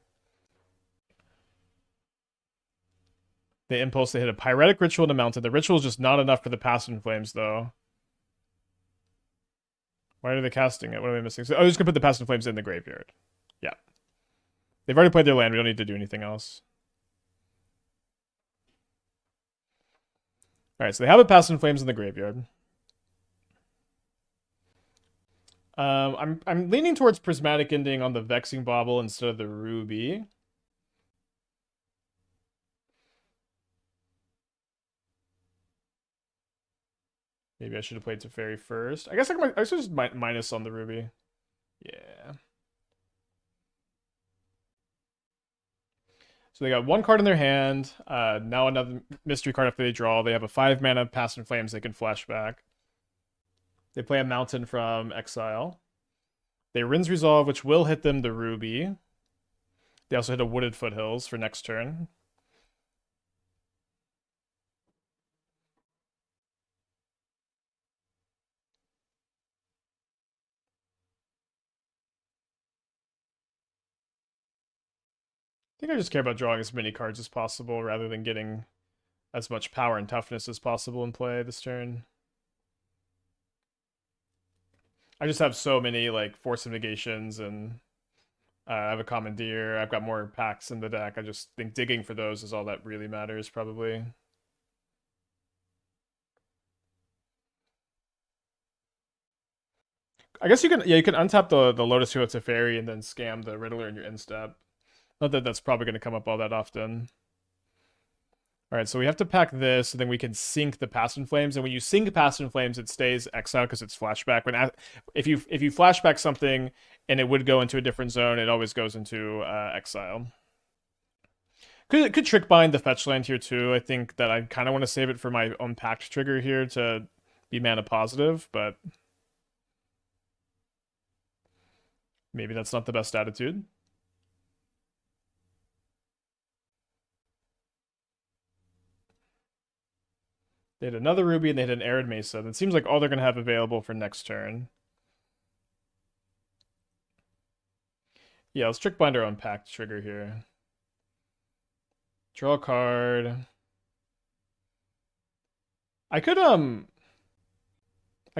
They Impulse. They hit a Pyretic Ritual and a Mountain. The Ritual is just not enough for the Passion Flames, though. Why are they casting it? What am I missing? So, I'm just gonna put the Passion Flames in the graveyard. Yeah, they've already played their land. We don't need to do anything else. All right, so they have a Passion Flames in the graveyard. I'm leaning towards Prismatic Ending on the Vexing Bauble instead of the Ruby. Maybe I should have played Teferi first. I guess I should just minus on the Ruby. Yeah. So they got one card in their hand. Now another mystery card after they draw. They have a 5-mana Passion Flames they can flash back. They play a Mountain from Exile. They Rin's Resolve, which will hit them the Ruby. They also hit a Wooded Foothills for next turn. I think I just care about drawing as many cards as possible rather than getting as much power and toughness as possible in play this turn. I just have so many like Force of Negations, and I have a Commandeer. I've got more packs in the deck. I just think digging for those is all that really matters, probably. I guess you can untap the Lotus Field Teferi and then scam the Riddler in your end step. Not that that's probably going to come up all that often. All right, so we have to pack this, and then we can sync the Passion Flames. And when you sync Passion Flames, it stays exile because it's flashback. If you flashback something and it would go into a different zone, it always goes into exile. Could Trickbind the fetch land here too. I think that I kind of want to save it for my own Pact trigger here to be mana positive, but maybe that's not the best attitude. They had another Ruby and they had an Arid Mesa. That seems like all they're going to have available for next turn. Yeah, let's Trickbind our own Pact trigger here. Draw a card. I could I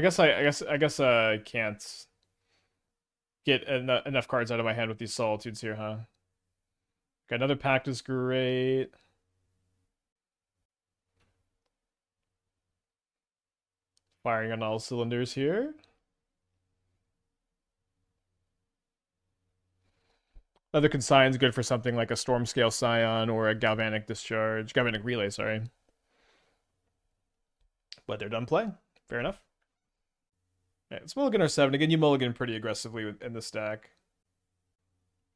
guess I can't get enough cards out of my hand with these Solitudes here, huh? Okay, another Pact is great. Firing on all cylinders here. Another Consign is good for something like a Stormscale Scion or a Galvanic Relay, sorry. But they're done playing. Fair enough. Alright, let's mulligan our 7. Again, you mulligan pretty aggressively in the stack.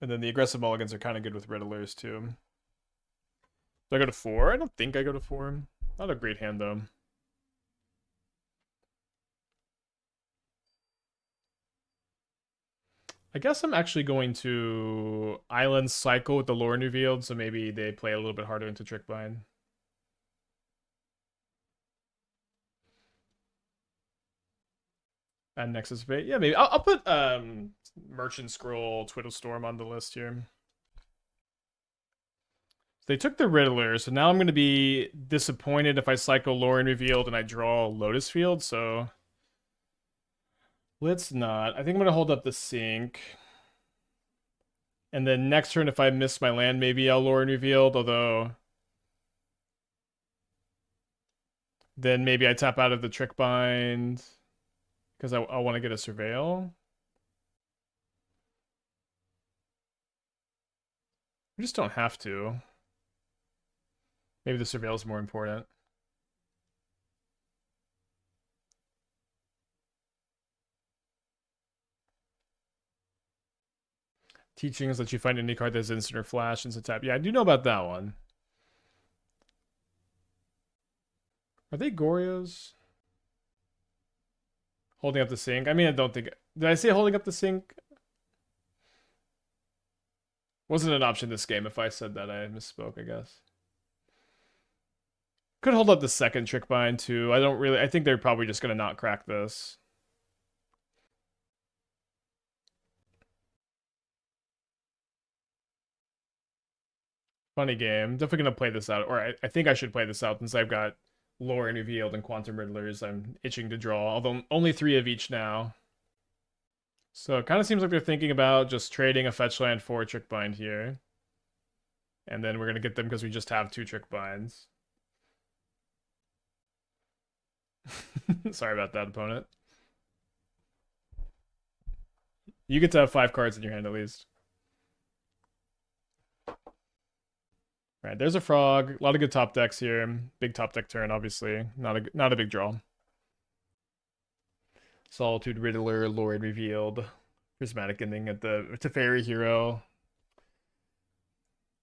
And then the aggressive mulligans are kind of good with Riddlers, too. Do I go to 4? I don't think I go to 4. Not a great hand, though. I guess I'm actually going to Island Cycle with the Lrien Revealed, so maybe they play a little bit harder into Trickbind. And Nexus Fate. Yeah, maybe. I'll put Merchant Scroll, Twiddle Storm on the list here. They took the Riddler, so now I'm going to be disappointed if I cycle Lrien Revealed and I draw Lotus Field, so let's not. I think I'm going to hold up the Sync. And then next turn, if I miss my land, maybe I'll Lrien Revealed, although then maybe I tap out of the Trickbind because I want to get a Surveil. We just don't have to. Maybe the Surveil is more important. Teachings let you find any card that has instant or flash and tap. Yeah, I do know about that one. Are they Gorios? Holding up the Sync? I mean, I don't think... Did I say holding up the Sync? Wasn't an option this game. If I said that, I misspoke, I guess. Could hold up the second Trickbind, too. I think they're probably just going to not crack this. Funny game. Definitely going to play this out. Or I think I should play this out since I've got Lrien Revealed and Quantum Riddlers. I'm itching to draw. Although only 3 of each now. So it kind of seems like they're thinking about just trading a fetch land for a Trickbind here. And then we're going to get them because we just have 2 Trickbinds. Sorry about that, opponent. You get to have 5 cards in your hand at least. Alright, there's a Frog. A lot of good top decks here. Big top deck turn, obviously. Not a big draw. Solitude, Riddler, Lrien Revealed. Prismatic Ending at the Teferi hero.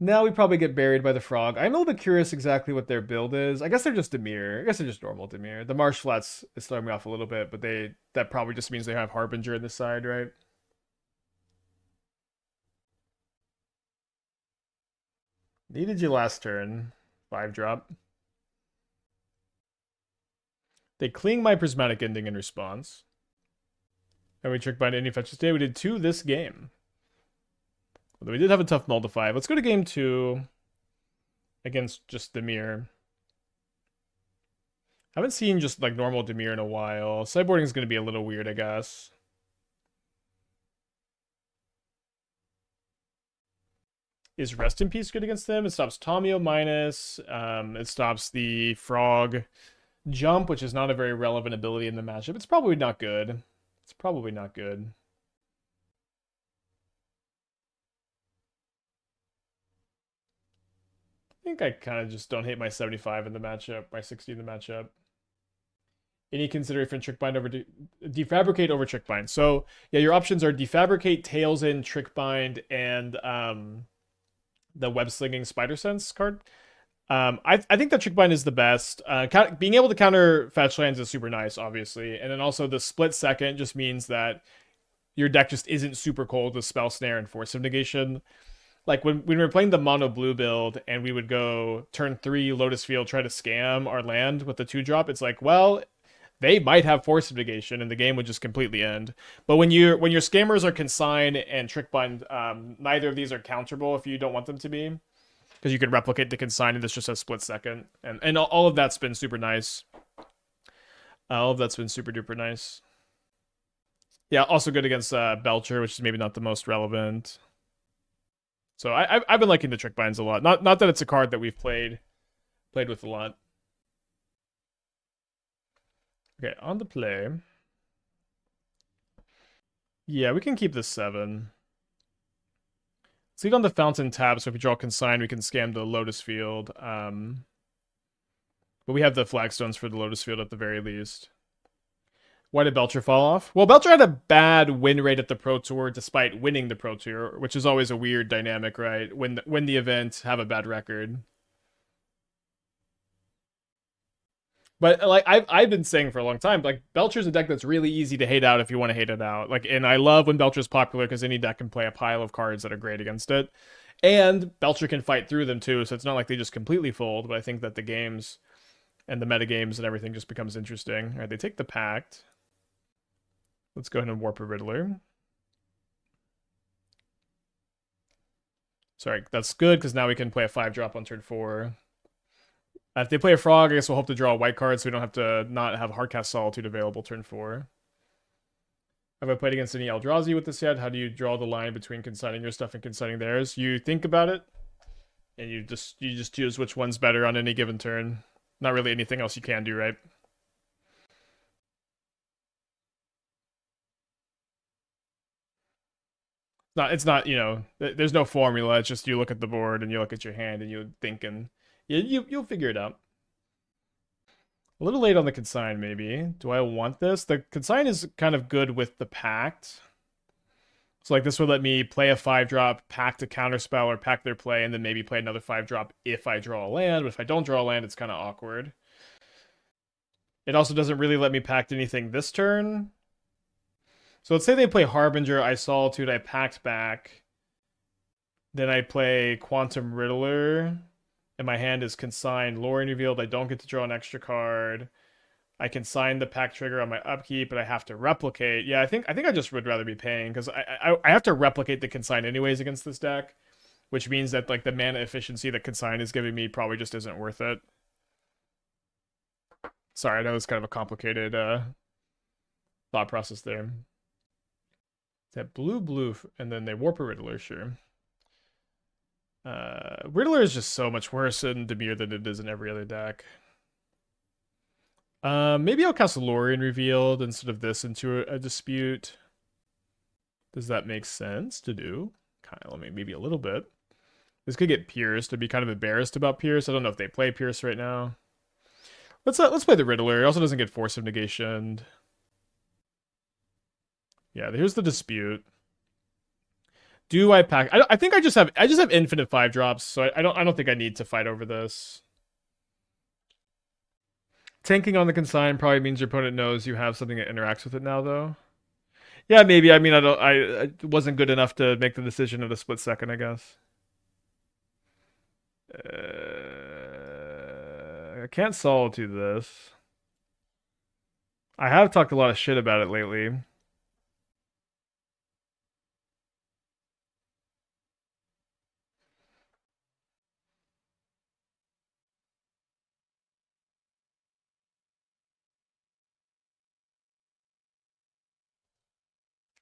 Now we probably get buried by the Frog. I'm a little bit curious exactly what their build is. I guess they're just Dimir. I guess they're just normal Dimir. The Marsh Flats is throwing me off a little bit, but that probably just means they have Harbinger in this side, right? Needed you last turn. 5 drop. They cling my Prismatic Ending in response. And we Trickbind any fetches today. We did 2 this game. Although we did have a tough mull to 5. Let's go to game 2 against just Dimir. Haven't seen just like normal Dimir in a while. Sideboarding is going to be a little weird, I guess. Is Rest in Peace good against them? It stops Tomio minus. It stops the Frog Jump, which is not a very relevant ability in the matchup. It's probably not good. It's probably not good. I think I kind of just don't hate my 75 in the matchup, my 60 in the matchup. Any consideration for Trickbind over Defabricate over Trickbind. So yeah, your options are Defabricate, Tails in, Trickbind, and the Web Slinging Spider Sense card. I think that Trickbind is the best. Being able to counter fetch lands is super nice, obviously, and then also the split second just means that your deck just isn't super cold with Spell Snare and Force of Negation. Like when we were playing the mono blue build and we would go turn 3 Lotus Field, try to scam our land with the 2-drop, it's like, well, they might have Force of Negation and the game would just completely end. But when your scammers are Consign and Trickbind, neither of these are counterable if you don't want them to be. Because you can replicate the Consign and this just has split second. And all of that's been super nice. All of that's been super duper nice. Yeah, also good against Belcher, which is maybe not the most relevant. So I've been liking the Trickbinds a lot. Not that it's a card that we've played with a lot. Okay, on the play. Yeah, we can keep this 7. Let's lead on the Fountain tab, so if we draw Consign, we can scam the Lotus Field. But we have the Flagstones for the Lotus Field at the very least. Why did Belcher fall off? Well, Belcher had a bad win rate at the Pro Tour despite winning the Pro Tour, which is always a weird dynamic, right? When the event, have a bad record. But like I've been saying for a long time, like Belcher's a deck that's really easy to hate out if you want to hate it out. Like, and I love when Belcher's popular because any deck can play a pile of cards that are great against it, and Belcher can fight through them too. So it's not like they just completely fold. But I think that the games and the meta games and everything just becomes interesting. All right, they take the Pact. Let's go ahead and warp a Riddler. Sorry, that's good because now we can play a 5-drop on turn 4. If they play a Frog, I guess we'll hope to draw a white card so we don't have to not have Hardcast Solitude available turn 4. Have I played against any Eldrazi with this yet? How do you draw the line between consigning your stuff and consigning theirs? You think about it, and you just choose which one's better on any given turn. Not really anything else you can do, right? It's not, there's no formula. It's just you look at the board and you look at your hand and you think and you'll figure it out. A little late on the Consign, maybe. Do I want this? The Consign is kind of good with the Pact. So like this would let me play a 5-drop, Pact a counterspell, or Pact their play, and then maybe play another 5-drop if I draw a land. But if I don't draw a land, it's kind of awkward. It also doesn't really let me Pact anything this turn. So let's say they play Harbinger, I Solitude, I Pact back. Then I play Quantum Riddler, and my hand is Consigned, Lrien Revealed. I don't get to draw an extra card. I can sign the Pact trigger on my upkeep, but I have to replicate. Yeah, I think I just would rather be paying, because I have to replicate the Consign anyways against this deck, which means that like the mana efficiency that Consign is giving me probably just isn't worth it. Sorry, I know it's kind of a complicated thought process there. That blue, and then they warp a Riddler, sure. Riddler is just so much worse in Dimir than it is in every other deck. Maybe I'll cast Lrien Revealed instead of this into a dispute. Does that make sense to do? Kind of, maybe a little bit. This could get pierced. I'd be kind of embarrassed about Pierce. I don't know if they play Pierce right now. Let's play the Riddler. It also doesn't get Force of Negation. Yeah, here's the dispute. Do I pack? I think I just have infinite 5-drops, so I don't think I need to fight over this. Tanking on the Consign probably means your opponent knows you have something that interacts with it now, though. Yeah, maybe. I mean, I wasn't good enough to make the decision at a split second, I guess. I can't Solitude this. I have talked a lot of shit about it lately.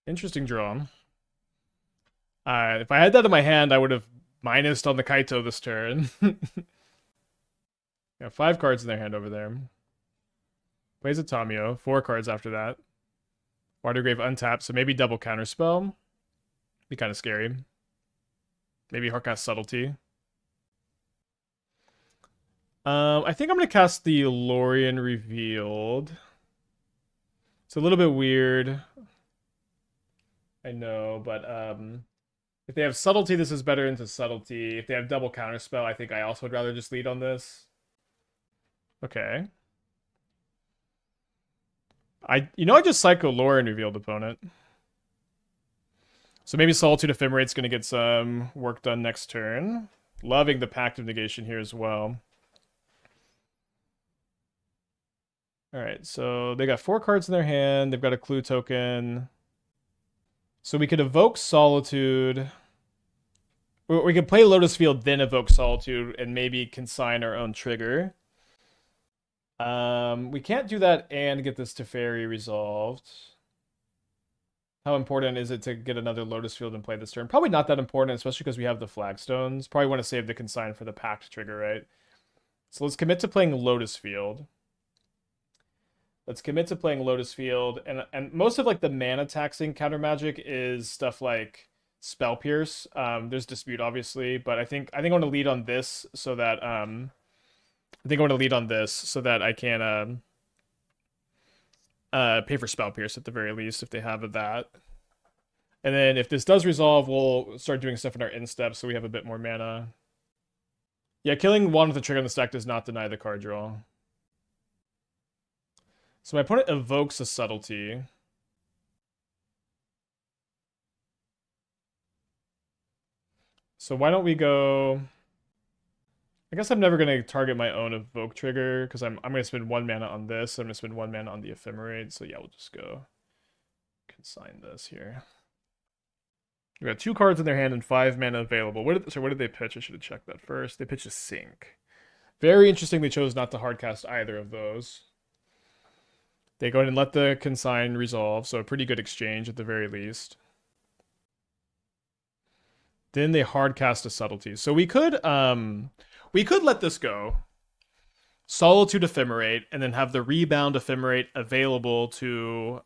Interesting draw. If I had that in my hand, I would have minused on the Kaito this turn. Yeah, 5 cards in their hand over there. Plays a Tamio. 4 cards after that. Watergrave untapped, so maybe double counterspell. Be kind of scary. Maybe Hardcast Subtlety. I think I'm going to cast the Lrien Revealed. It's a little bit weird. I know, but if they have Subtlety, this is better into Subtlety. If they have double counterspell, I think I also would rather just lead on this. Okay. I just Psycho Lrien Revealed opponent. So maybe Solitude Ephemerate's going to get some work done next turn. Loving the Pact of Negation here as well. Alright, so they got 4 cards in their hand. They've got a clue token. So we could evoke Solitude. We could play Lotus Field, then evoke Solitude, and maybe consign our own trigger. We can't do that and get this Teferi resolved. How important is it to get another Lotus Field and play this turn? Probably not that important, especially because we have the Flagstones. Probably want to save the consign for the Pact trigger, right? So let's commit to playing Lotus Field. Let's commit to playing Lotus Field, and most of like the mana taxing counter magic is stuff like Spell Pierce. There's Dispute obviously, but I think I want to lead on this so that I can pay for Spell Pierce at the very least if they have that. And then if this does resolve, we'll start doing stuff in our end steps so we have a bit more mana. Yeah, killing one with a trigger on the stack does not deny the card draw. So my opponent evokes a Subtlety. So why don't we go... I guess I'm never going to target my own evoke trigger because I'm going to spend 1 mana on this. I'm going to spend 1 mana on the Ephemerate. So yeah, we'll just go consign this here. We got 2 cards in their hand and 5 mana available. What did they pitch? I should have checked that first. They pitched a Sink. Very interesting. They chose not to hardcast either of those. They go ahead and let the Consign resolve, so a pretty good exchange at the very least. Then they hardcast a Subtlety. So we could let this go. Solitude Ephemerate, and then have the Rebound Ephemerate available to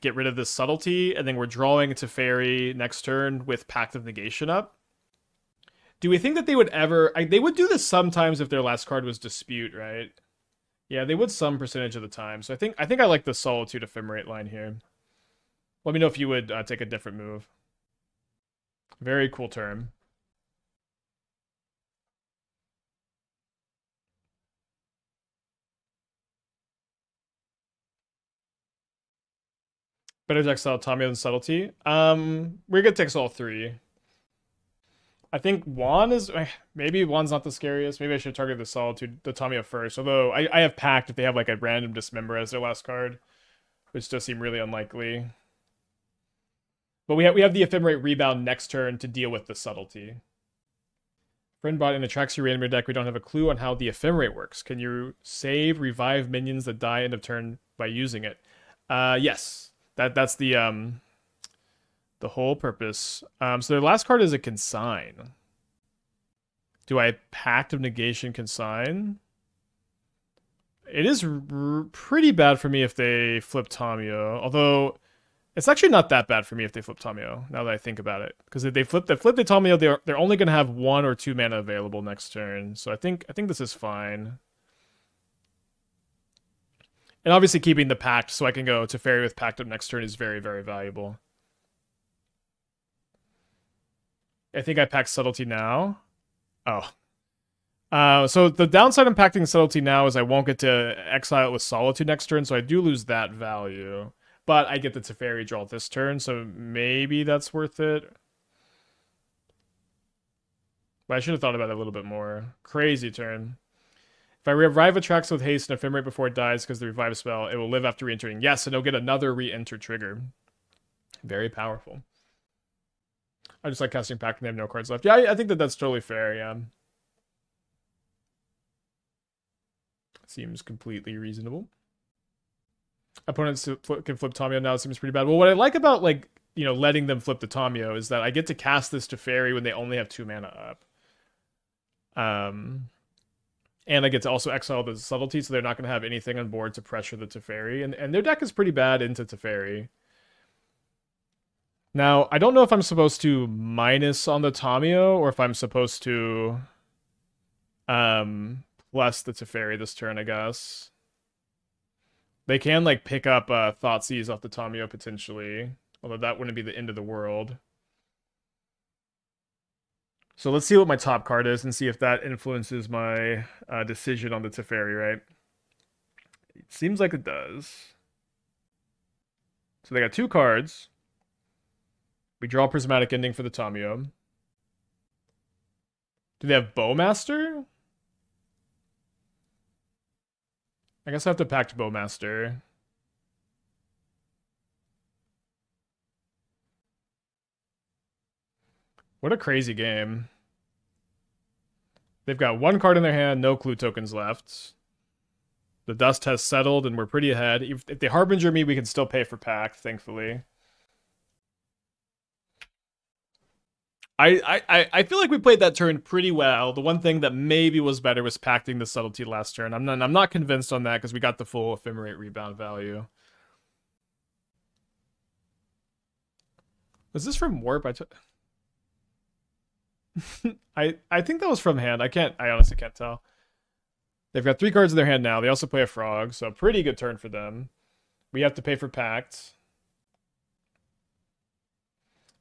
get rid of this Subtlety, and then we're drawing Teferi next turn with Pact of Negation up. Do we think that they would ever... they would do this sometimes if their last card was Dispute, right? Yeah, they would some percentage of the time. So I think I like the Solitude Ephemerate line here. Let me know if you would take a different move. Very cool turn. Better to exile Tommy than Subtlety. We're gonna take all 3. I think Wan is... maybe Wan's not the scariest. Maybe I should target the Solitude, the Tamiya first. Although, I have Pact if they have like a random Dismember as their last card. Which does seem really unlikely. But we have the Ephemerate Rebound next turn to deal with the Subtlety. Friend bought an Atraxia Reanimator deck. We don't have a clue on how the Ephemerate works. Can you save, revive minions that die end of turn by using it? Yes. That's the whole purpose. So their last card is a Consign. Do I Pact of Negation Consign? It is pretty bad for me if they flip Tamiyo. Although, it's actually not that bad for me if they flip Tamiyo, now that I think about it. Because if they flip the Tamiyo, they're only going to have 1 or 2 mana available next turn. So I think this is fine. And obviously keeping the Pact so I can go Teferi with Pact up next turn is very, very valuable. I think I pack Subtlety now. Oh. So the downside of packing Subtlety now is I won't get to exile it with Solitude next turn, so I do lose that value. But I get the Teferi draw this turn, so maybe that's worth it. But I should have thought about it a little bit more. Crazy turn. If I revive Atraxa with haste and Ephemerate before it dies because the revive spell, it will live after re-entering. Yes, and it'll get another re-enter trigger. Very powerful. I just like casting Pact and they have no cards left. Yeah, I think that's totally fair, yeah. Seems completely reasonable. Opponents can flip Tamiyo now. It seems pretty bad. Well, what I like about, like, you know, letting them flip the Tamiyo is that I get to cast this Teferi when they only have 2 mana up. And I get to also exile the Subtlety, so they're not going to have anything on board to pressure the Teferi. And their deck is pretty bad into Teferi. Now, I don't know if I'm supposed to minus on the Tamiyo or if I'm supposed to plus the Teferi this turn, I guess. They can, like, pick up Thoughtseize off the Tamiyo potentially, although that wouldn't be the end of the world. So let's see what my top card is and see if that influences my decision on the Teferi, right? It seems like it does. So they got 2 cards. We draw Prismatic Ending for the Tamiyo. Do they have Bowmaster? I guess I have to Pact Bowmaster. What a crazy game. They've got 1 card in their hand, no clue tokens left. The dust has settled and we're pretty ahead. If they Harbinger me, we can still pay for Pact, thankfully. I feel like we played that turn pretty well. The one thing that maybe was better was pacting the Subtlety last turn. I'm not convinced on that because we got the full Ephemerate rebound value. Was this from Warp? I think that was from hand. I honestly can't tell. They've got 3 cards in their hand now. They also play a Frog, so pretty good turn for them. We have to pay for Pact.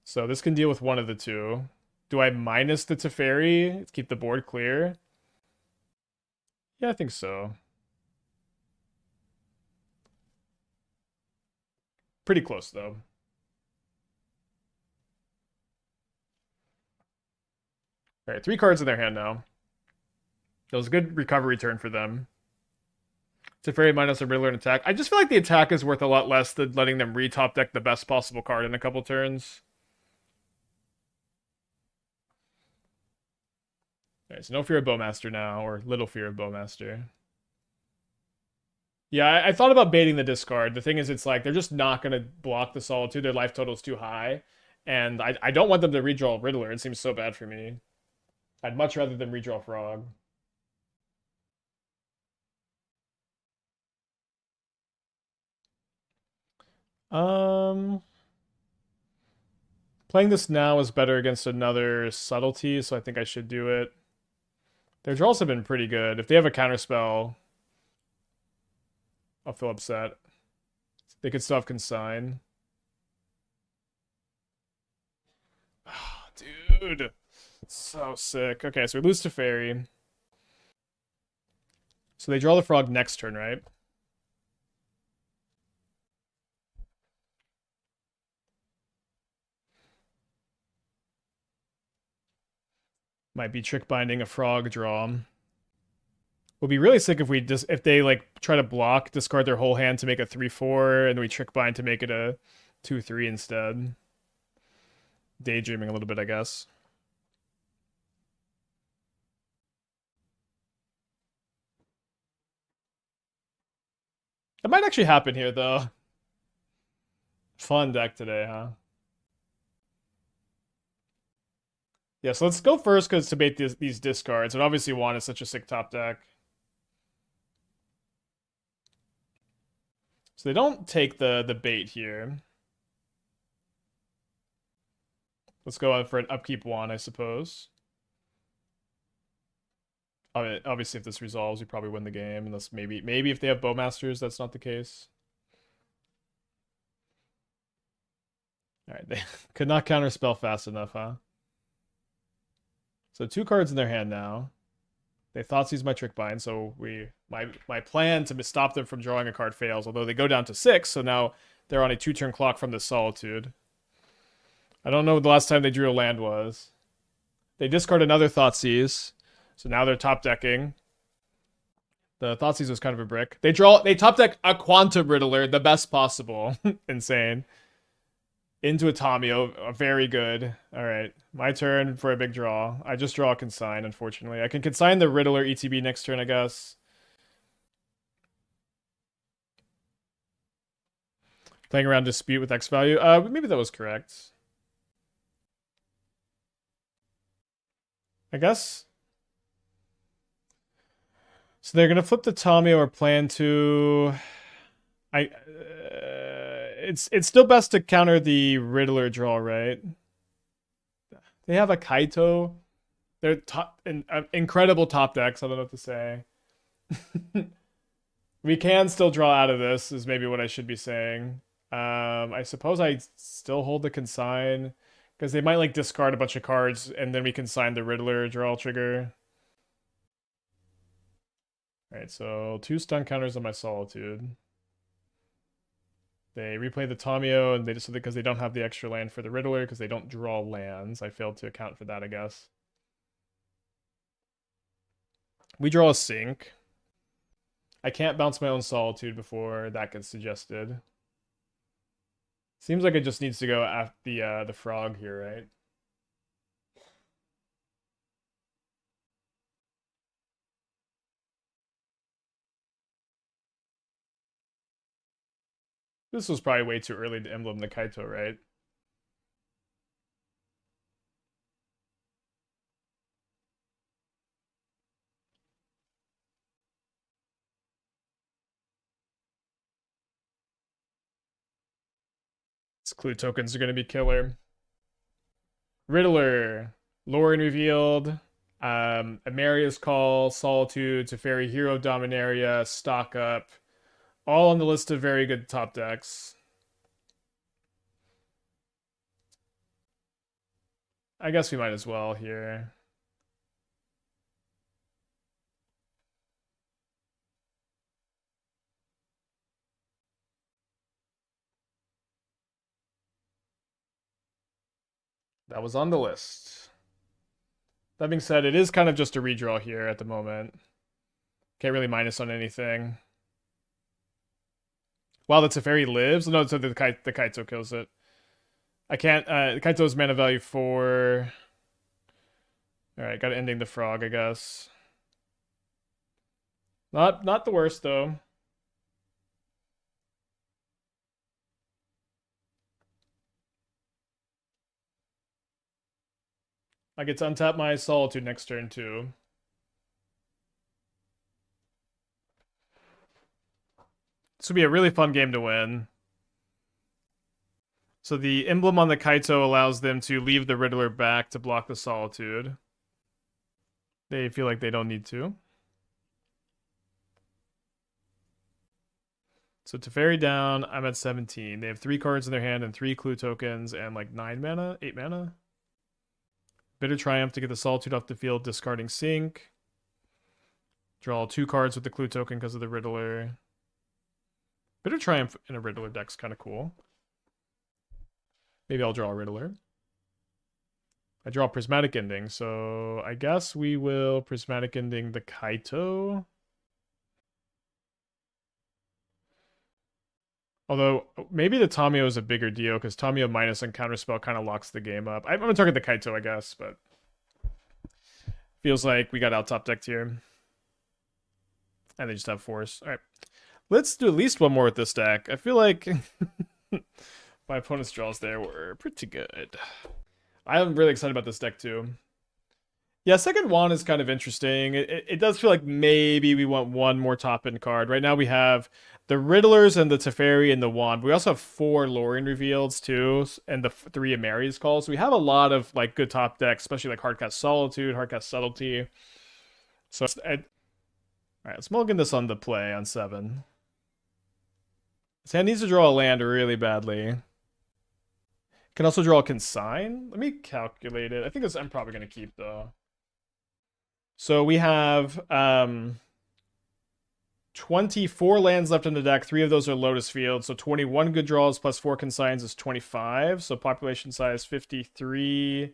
So this can deal with one of the 2. Do I minus the Teferi to keep the board clear? Yeah, I think so. Pretty close, though. All right, 3 cards in their hand now. That was a good recovery turn for them. Teferi minus a Riddler and attack. I just feel like the attack is worth a lot less than letting them re-top deck the best possible card in a couple turns. Alright, so no fear of Bowmaster now, or little fear of Bowmaster. Yeah, I thought about baiting the discard. The thing is, it's like, they're just not going to block the Solitude. Their life total is too high. And I don't want them to redraw Riddler. It seems so bad for me. I'd much rather than redraw Frog. Um, Playing this now is better against another Subtlety, so I think I should do it. Their draws have been pretty good. If they have a counterspell, I'll feel upset. They could still have Consign. Oh, dude. So sick. Okay, so we lose to Teferi. So they draw the Frog next turn, right? Might be trick binding a Frog draw. Would be really sick if we just if they like try to block, discard their whole hand to make a 3/4, and we trick bind to make it a 2/3 instead. Daydreaming a little bit, I guess. That might actually happen here, though. Fun deck today, huh? Yeah, so let's go first because to bait these discards. And obviously, Wan is such a sick top deck. So they don't take the bait here. Let's go out for an upkeep Wan, I suppose. Obviously, if this resolves, we probably win the game. Unless maybe if they have Bowmasters, that's not the case. All right, they could not counterspell fast enough, huh? So 2 cards in their hand now. They Thoughtseize my Trickbind, so my plan to stop them from drawing a card fails. Although they go down to 6, so now they're on a 2-turn clock from the Solitude. I don't know what the last time they drew a land was. They discard another Thoughtseize, so now they're top decking. The Thoughtseize was kind of a brick. They top deck a Quantum Riddler, the best possible. Insane. Into a Tamio, very good. All right, my turn for a big draw. I just draw a Consign, unfortunately. I can Consign the Riddler ETB next turn, I guess. Playing around Dispute with X value. Maybe that was correct. I guess. So they're gonna flip the Tamio or plan to. It's still best to counter the Riddler draw, right? They have a Kaito. They're incredible top decks. I don't know what to say. We can still draw out of this, is maybe what I should be saying. I suppose I still hold the Consign because they might like discard a bunch of cards and then we consign the Riddler draw trigger. All right, so 2 stun counters on my Solitude. They replay the Tamio, and they just because they don't have the extra land for the Riddler because they don't draw lands. I failed to account for that, I guess. We draw a Sink. I can't bounce my own Solitude before that gets suggested. Seems like it just needs to go after the Frog here, right? This was probably way too early to emblem the Kaito, right? These clue tokens are going to be killer. Riddler, Lrien Revealed, Emeria's Call, Solitude, Teferi, Hero Dominaria, Stock Up. All on the list of very good top decks. I guess we might as well here. That was on the list. That being said, it is kind of just a redraw here at the moment. Can't really minus on anything. While the Teferi lives, no, so the Kaito kills it. I can't. Kaito's mana value 4. All right, got ending the frog, I guess. Not the worst though. I get to untap my Solitude next turn too. This would be a really fun game to win. So the emblem on the Kaito allows them to leave the Riddler back to block the Solitude. They feel like they don't need to. So Teferi down, I'm at 17. They have 3 cards in their hand and 3 clue tokens and like 9 mana, 8 mana. Bitter Triumph to get the Solitude off the field, discarding Sync. Draw 2 cards with the clue token because of the Riddler. Bitter Triumph in a Riddler deck's kind of cool. Maybe I'll draw a Riddler. I draw Prismatic Ending, so I guess we will Prismatic Ending the Kaito. Although, maybe the Tamio is a bigger deal, because Tamio minus and Counterspell kind of locks the game up. I'm going to target the Kaito, I guess, but feels like we got out top decked here. And they just have Force. All right. Let's do at least one more with this deck. I feel like my opponent's draws there were pretty good. I'm really excited about this deck, too. Yeah, second Wan is kind of interesting. It does feel like maybe we want one more top-end card. Right now we have the Riddlers and the Teferi and the Wan. We also have 4 Lrien Revealeds, too, and the 3 Emeria's calls. So we have a lot of like good top decks, especially like Hardcast Solitude, Hardcast Subtlety. So, all right, let's mulligan this on the play on 7. This hand needs to draw a land really badly. Can also draw a Consign. Let me calculate it. I think I'm probably going to keep, though. So we have 24 lands left in the deck. 3 of those are Lotus Field. So 21 good draws plus 4 consigns is 25. So population size 53.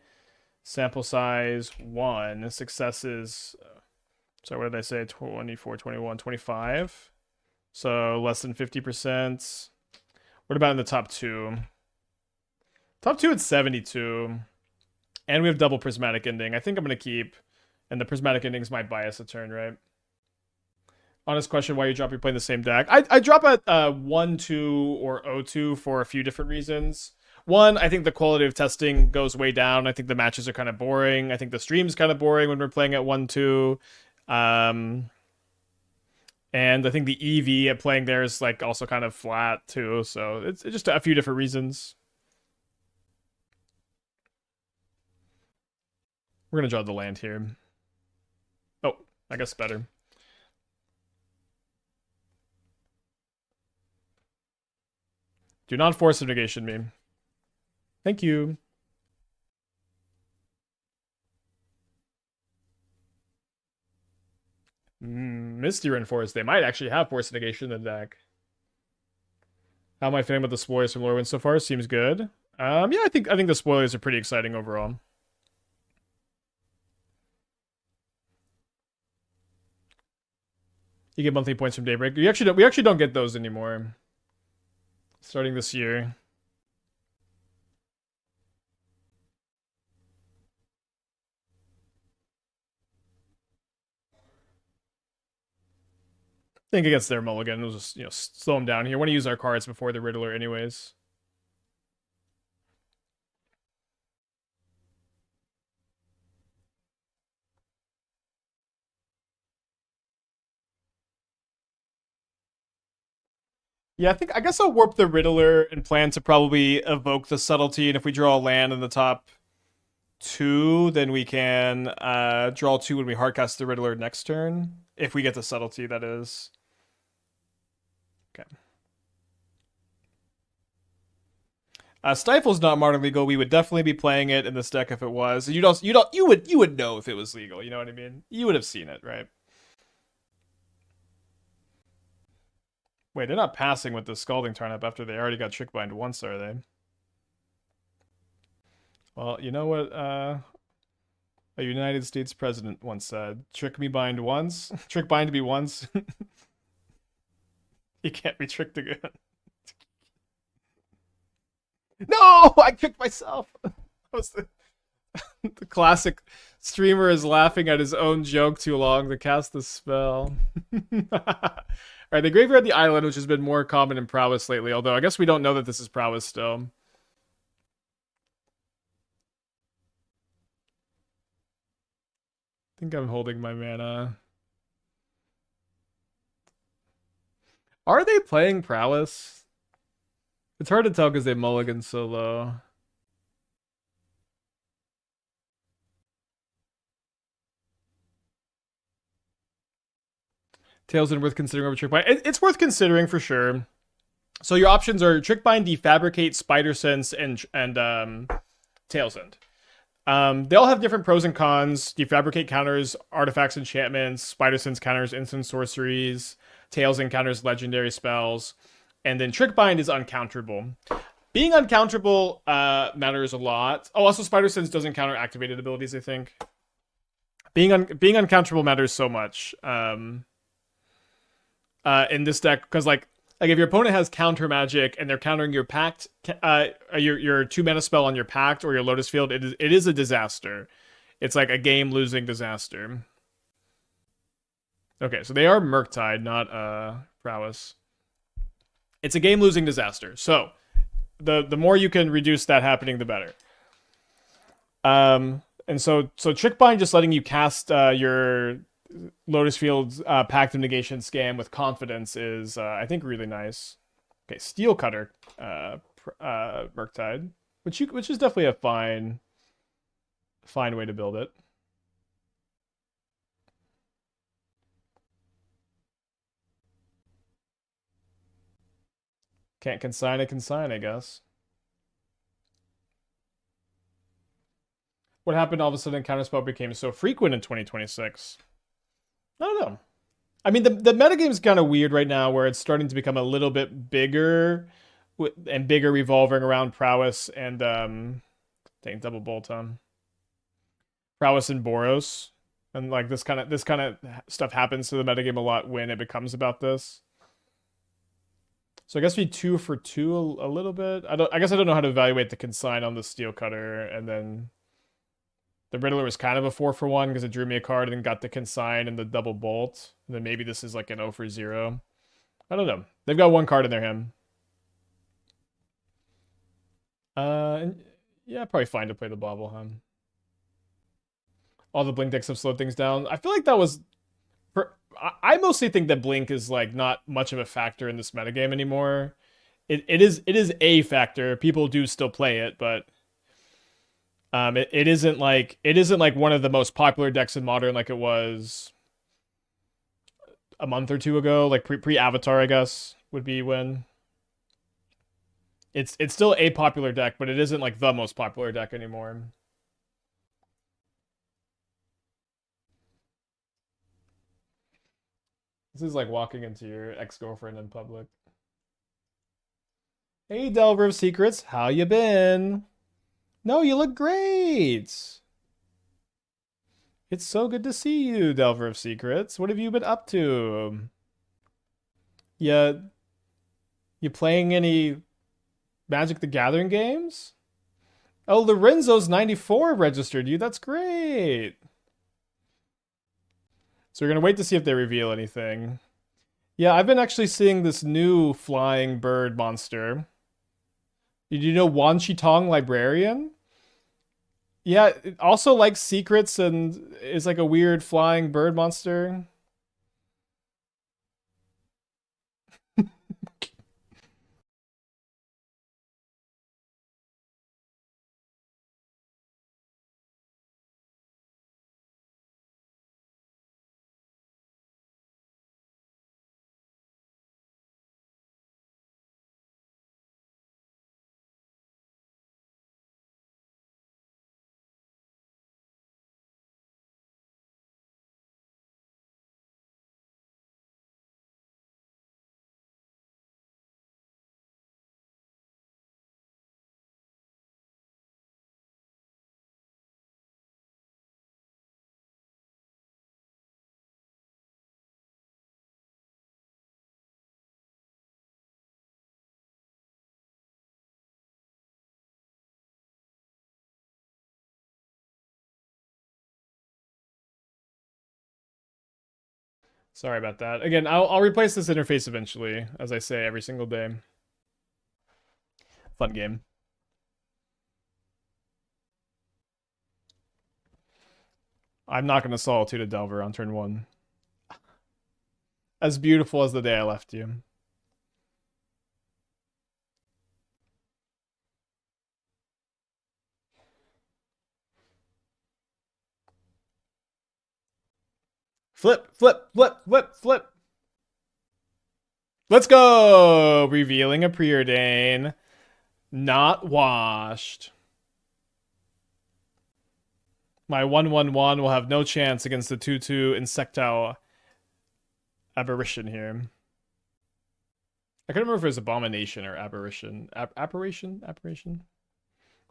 Sample size 1. Successes. Sorry, what did I say? 24, 21, 25. So less than 50%. What about in the top 2? Top 2 at 72. And we have double Prismatic Ending. I think I'm going to keep. And the Prismatic Endings might bias a turn, right? Honest question, why you drop, you're playing the same deck. I drop at 1-2 or 0-2 for a few different reasons. One, I think the quality of testing goes way down. I think the matches are kind of boring. I think the stream's kind of boring when we're playing at 1-2. And I think the EV at playing there is like also kind of flat too. So it's just a few different reasons. We're going to draw the land here. Oh, I guess better. Do not Force of Negation me. Thank you. Misty Reinforced. They might actually have Force of Negation in the deck. How am I feeling about the spoilers from Lorwyn so far? Seems good. Yeah, I think the spoilers are pretty exciting overall. You get monthly points from Daybreak. We actually don't get those anymore. Starting this year. I think against their mulligan, we'll just slow them down here. Want to use our cards before the Riddler, anyways. Yeah, I guess I'll warp the Riddler and plan to probably evoke the Subtlety, and if we draw a land in the top 2, then we can draw 2 when we hardcast the Riddler next turn. If we get the Subtlety, that is. Okay. Stifle's not modern legal. We would definitely be playing it in this deck if it was. You would know if it was legal. You know what I mean? You would have seen it, right? Wait, they're not passing with the Scalding Turnip after they already got Trickbind once, are they? Well, you know what a United States president once said, trick me bind once, trick bind me once, you can't be tricked again. No, I kicked myself. That was the classic streamer is laughing at his own joke too long to cast the spell. Alright, the Graveyard the Island, which has been more common in prowess lately, although I guess we don't know that this is prowess still. I think I'm holding my mana. Are they playing prowess? It's hard to tell because they mulligan so low. Tails and worth considering over Trickbind. It's worth considering for sure. So your options are Trickbind, Defabricate, Spider Sense, and Tailsend. They all have different pros and cons. Defabricate counters artifacts, enchantments. Spider Sense counters instant sorceries. Tailsend counters legendary spells. And then Trickbind is uncounterable. Being uncounterable matters a lot. Oh, also Spider Sense doesn't counter activated abilities, I think. Being uncounterable matters so much. In this deck, because like if your opponent has counter magic and they're countering your pact, your 2 mana spell on your pact or your Lotus Field, it is a disaster. It's like a game losing disaster. Okay, so they are Murktide, not prowess. It's a game losing disaster. So the more you can reduce that happening, the better. And so Trickbind just letting you cast your Lotus Field's Pact of Negation scam with confidence is, I think, really nice. Okay, Steel Cutter, Murktide, which is definitely a fine way to build it. Can't consign a consign, I guess. What happened all of a sudden Counterspell became so frequent in 2026? I don't know. I mean, the metagame is kind of weird right now, where it's starting to become a little bit bigger, and bigger, revolving around prowess and dang, double bolt on prowess and Boros, and like this kind of stuff happens to the metagame a lot when it becomes about this. So I guess we 2 for 2 a little bit. I guess I don't know how to evaluate the consign on the Steel Cutter, and then the Riddler was kind of a 4 for 1 because it drew me a card and then got the consign and the double bolt. And then maybe this is like an 0 for 0. I don't know. They've got 1 card in their hand. And yeah, probably fine to play the Bobble, huh? All the Blink decks have slowed things down. I feel like that was... I mostly think that Blink is like not much of a factor in this metagame anymore. It is a factor. People do still play it, but it isn't like one of the most popular decks in Modern like it was a month or two ago. Like pre Avatar, I guess would be when. It's still a popular deck, but it isn't like the most popular deck anymore. This is like walking into your ex-girlfriend in public. Hey, Delver of Secrets, how you been? No, you look great. It's so good to see you, Delver of Secrets. What have you been up to? You playing any Magic the Gathering games? Oh, Lorenzo's 94 registered you. That's great. So we're going to wait to see if they reveal anything. Yeah, I've been actually seeing this new flying bird monster. Did you know Wan Shi Tong Librarian? Yeah, it also likes secrets and is like a weird flying bird monster. Sorry about that. Again, I'll replace this interface eventually, as I say every single day. Fun game. I'm not going to Solitude a Delver on turn 1. As beautiful as the day I left you. Flip, flip, flip, flip, flip. Let's go! Revealing a Preordain. Not washed. My 1/1/1 will have no chance against the 2/2 Insectile Aberration here. I couldn't remember if it was Abomination or Aberration. Apparition? Apparition?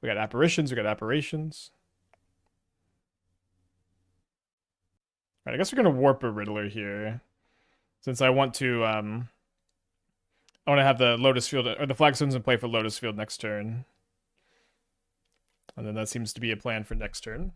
We got Apparitions, we got Apparitions. Alright, I guess we're gonna warp a Riddler here. Since I want to, I want to have the Lotus Field, or the Flagstones in play for Lotus Field next turn. And then that seems to be a plan for next turn.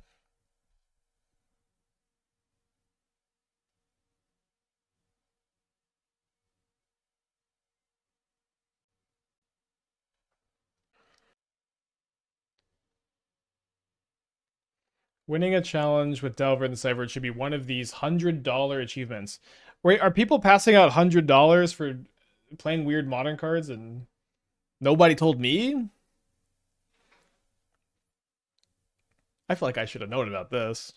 Winning a challenge with Delver in the Cyber should be one of these $100 achievements. Wait, are people passing out $100 for playing weird modern cards and nobody told me? I feel like I should have known about this.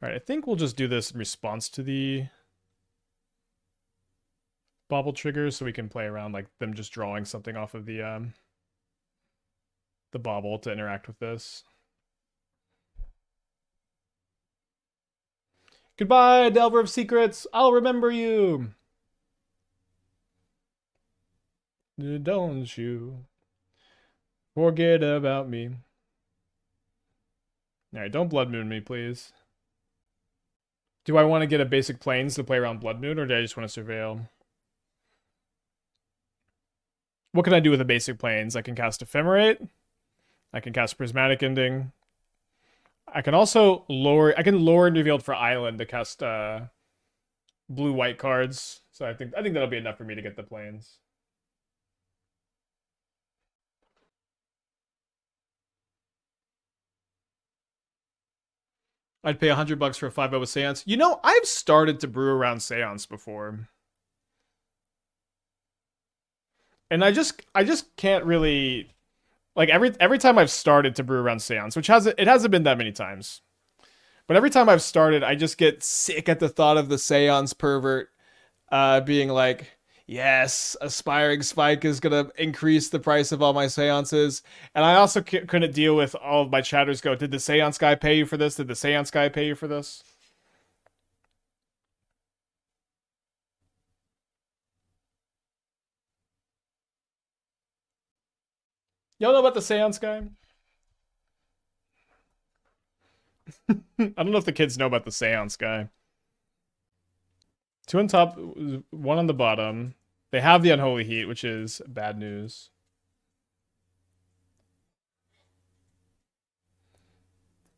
Alright, I think we'll just do this in response to the bobble triggers so we can play around like them just drawing something off of the bobble to interact with this. Goodbye, Delver of Secrets. I'll remember you. Don't you forget about me. Alright, don't Blood Moon me, please. Do I want to get a basic Plains to play around Blood Moon, or do I just want to Surveil? What can I do with a basic Plains? I can cast Ephemerate. I can cast Prismatic Ending. I can also lower... I can Lrien Revealed for Island to cast blue-white cards. So I think that'll be enough for me to get the Plains. I'd pay $100 for a 5/0 with Seance. You know, I've started to brew around Seance before. And I just can't really... Like, every time I've started to brew around Seance, which it hasn't been that many times. But every time I've started, I just get sick at the thought of the Seance pervert being like, yes, Aspiring Spike is going to increase the price of all my Seances. And I also couldn't deal with all of my chatters go, did the Seance guy pay you for this? Did the Seance guy pay you for this? Y'all know about the Seance guy? I don't know if the kids know about the Seance guy. 2 on top, 1 on the bottom. They have the Unholy Heat, which is bad news.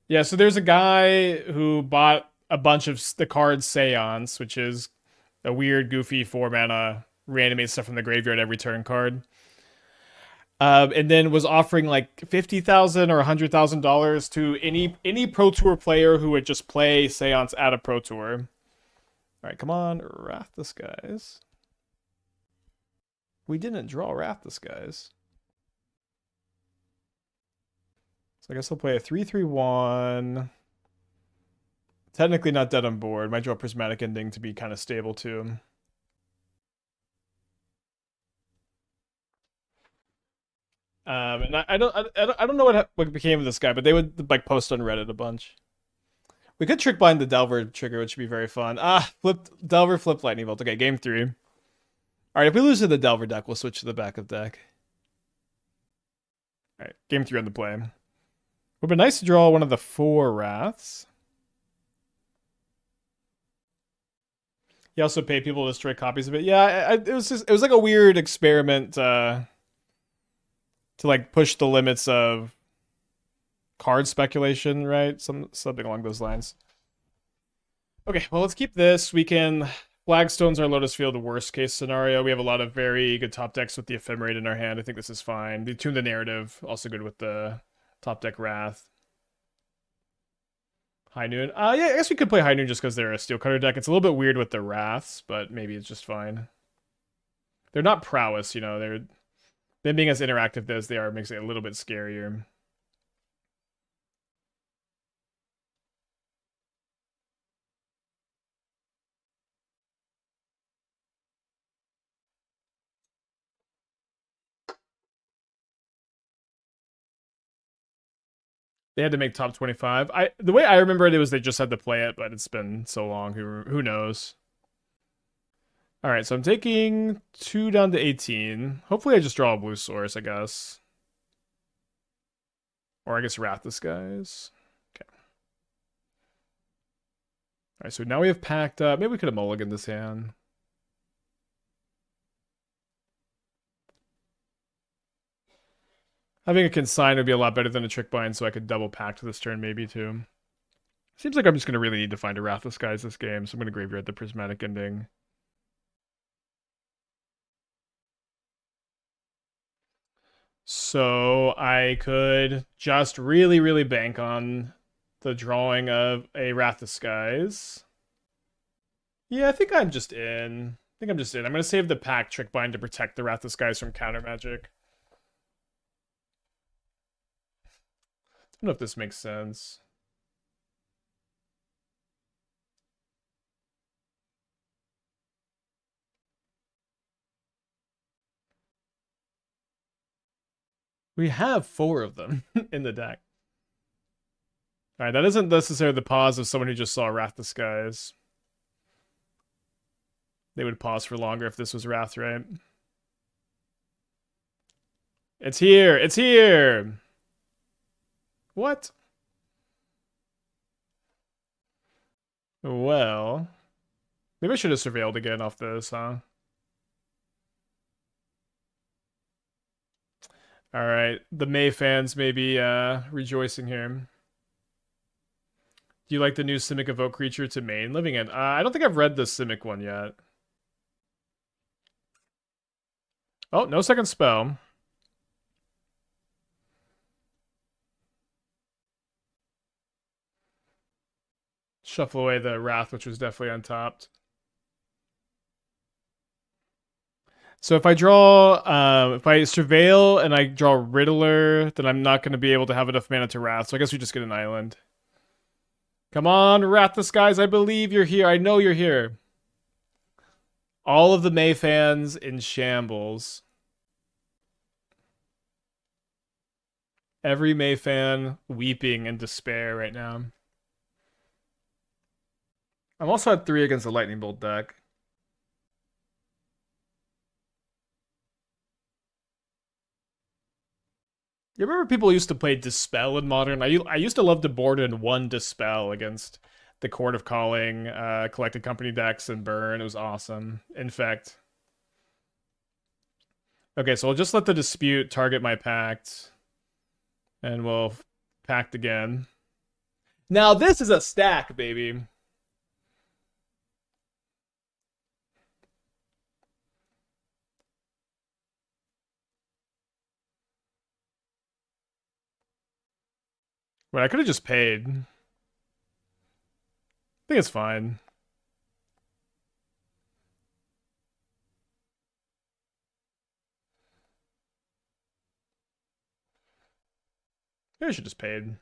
Yeah, so there's a guy who bought a bunch of the cards Seance, which is a weird, goofy 4-mana reanimate stuff from the graveyard every turn card. And then was offering like $50,000 or $100,000 to any Pro Tour player who would just play Seance at a Pro Tour. All right, come on, Wrath Disguise. We didn't draw Wrath Disguise. So I guess I'll play a 3/3/1. Technically not dead on board. Might draw Prismatic Ending to be kind of stable too. And I don't know what became of this guy, but they would like post on Reddit a bunch. We could Trickbind the Delver trigger, which would be very fun. Delver, flip Lightning Bolt. Okay, game 3. All right, if we lose to the Delver deck, we'll switch to the back of deck. All right, game 3 on the play. Would be nice to draw one of the 4 Wraths. He also paid people to destroy copies of it. Yeah, it was like a weird experiment to like push the limits of card speculation, right? Something along those lines. Okay, well, let's keep this. We can Flagstones our Lotus Field, worst case scenario. We have a lot of very good top decks with the Ephemerate in our hand. I think this is fine. We tune the narrative, also good with the top deck Wrath. High Noon. Yeah, I guess we could play High Noon just because they're a Steel Cutter deck. It's a little bit weird with the Wraths, but maybe it's just fine. They're not prowess, you know. Them being as interactive as they are makes it a little bit scarier. They had to make top 25. The way I remember it was they just had to play it, but it's been so long. Who knows? All right, so I'm taking 2 down to 18. Hopefully I just draw a blue source, I guess. Or I guess Wrath Disguise. Okay. All right, so now we have Pact up. Maybe we could have mulliganed this hand. Having a Consign would be a lot better than a Trickbind, so I could double Pact this turn maybe too. Seems like I'm just going to really need to find a Wrath Disguise this game, so I'm going to graveyard the Prismatic Ending. So I could just really, really bank on the drawing of a Wrath Disguise. Yeah, I think I'm just in. I'm going to save the Pact Trickbind to protect the Wrath Disguise from counter magic. I don't know if this makes sense. We have 4 of them in the deck. Alright, that isn't necessarily the pause of someone who just saw Wrath Disguise. They would pause for longer if this was Wrath, right? It's here! It's here! What? Well... Maybe I should have surveilled again off this, huh? Alright, the May fans may be rejoicing here. Do you like the new Simic Evoke creature to main living in? I don't think I've read the Simic one yet. Oh, no second spell. Shuffle away the Wrath, which was definitely untapped. So if I surveil and I draw Riddler, then I'm not going to be able to have enough mana to Wrath. So I guess we just get an island. Come on, Wrath Disguise, I believe you're here. I know you're here. All of the May fans in shambles. Every May fan weeping in despair right now. I'm also at 3 against the Lightning Bolt deck. You remember people used to play Dispel in Modern? I used to love to board in 1 Dispel against the Court of Calling, Collected Company decks, and Burn. It was awesome. In fact. Okay, so I'll just let the Dispute target my Pact. And we'll Pact again. Now this is a stack, baby. Wait, I could have just paid. I think it's fine. Maybe I should just paid.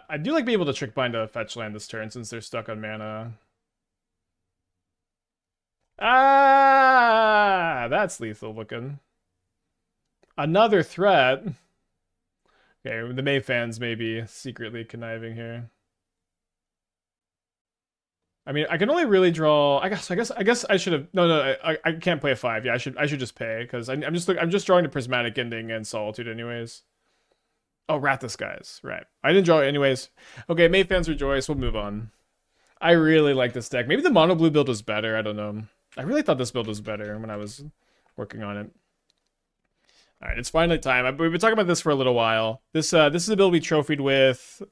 I do like being able to Trickbind a fetch land this turn since they're stuck on mana. Ah, that's lethal looking. Another threat. Okay, the May fans may be secretly conniving here. I mean, I can only really draw. I guess I should have. No, I can't play a 5. Yeah, I should just pay because I'm just drawing the Prismatic Ending and Solitude anyways. Oh, Wrath Disguise, right? I didn't draw it anyways. Okay, May fans rejoice. We'll move on. I really like this deck. Maybe the mono blue build was better. I don't know. I really thought this build was better when I was working on it. All right, it's finally time. We've been talking about this for a little while. This is a build we trophied with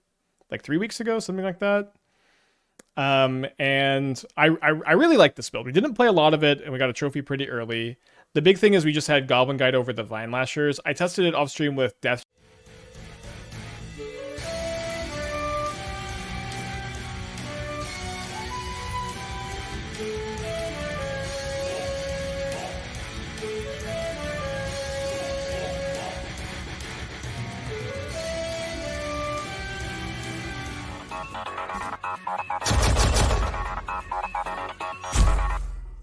like 3 weeks ago, something like that. And I really like this build. We didn't play a lot of it, and we got a trophy pretty early. The big thing is we just had Goblin Guide over the Vine Lashers. I tested it off stream with Death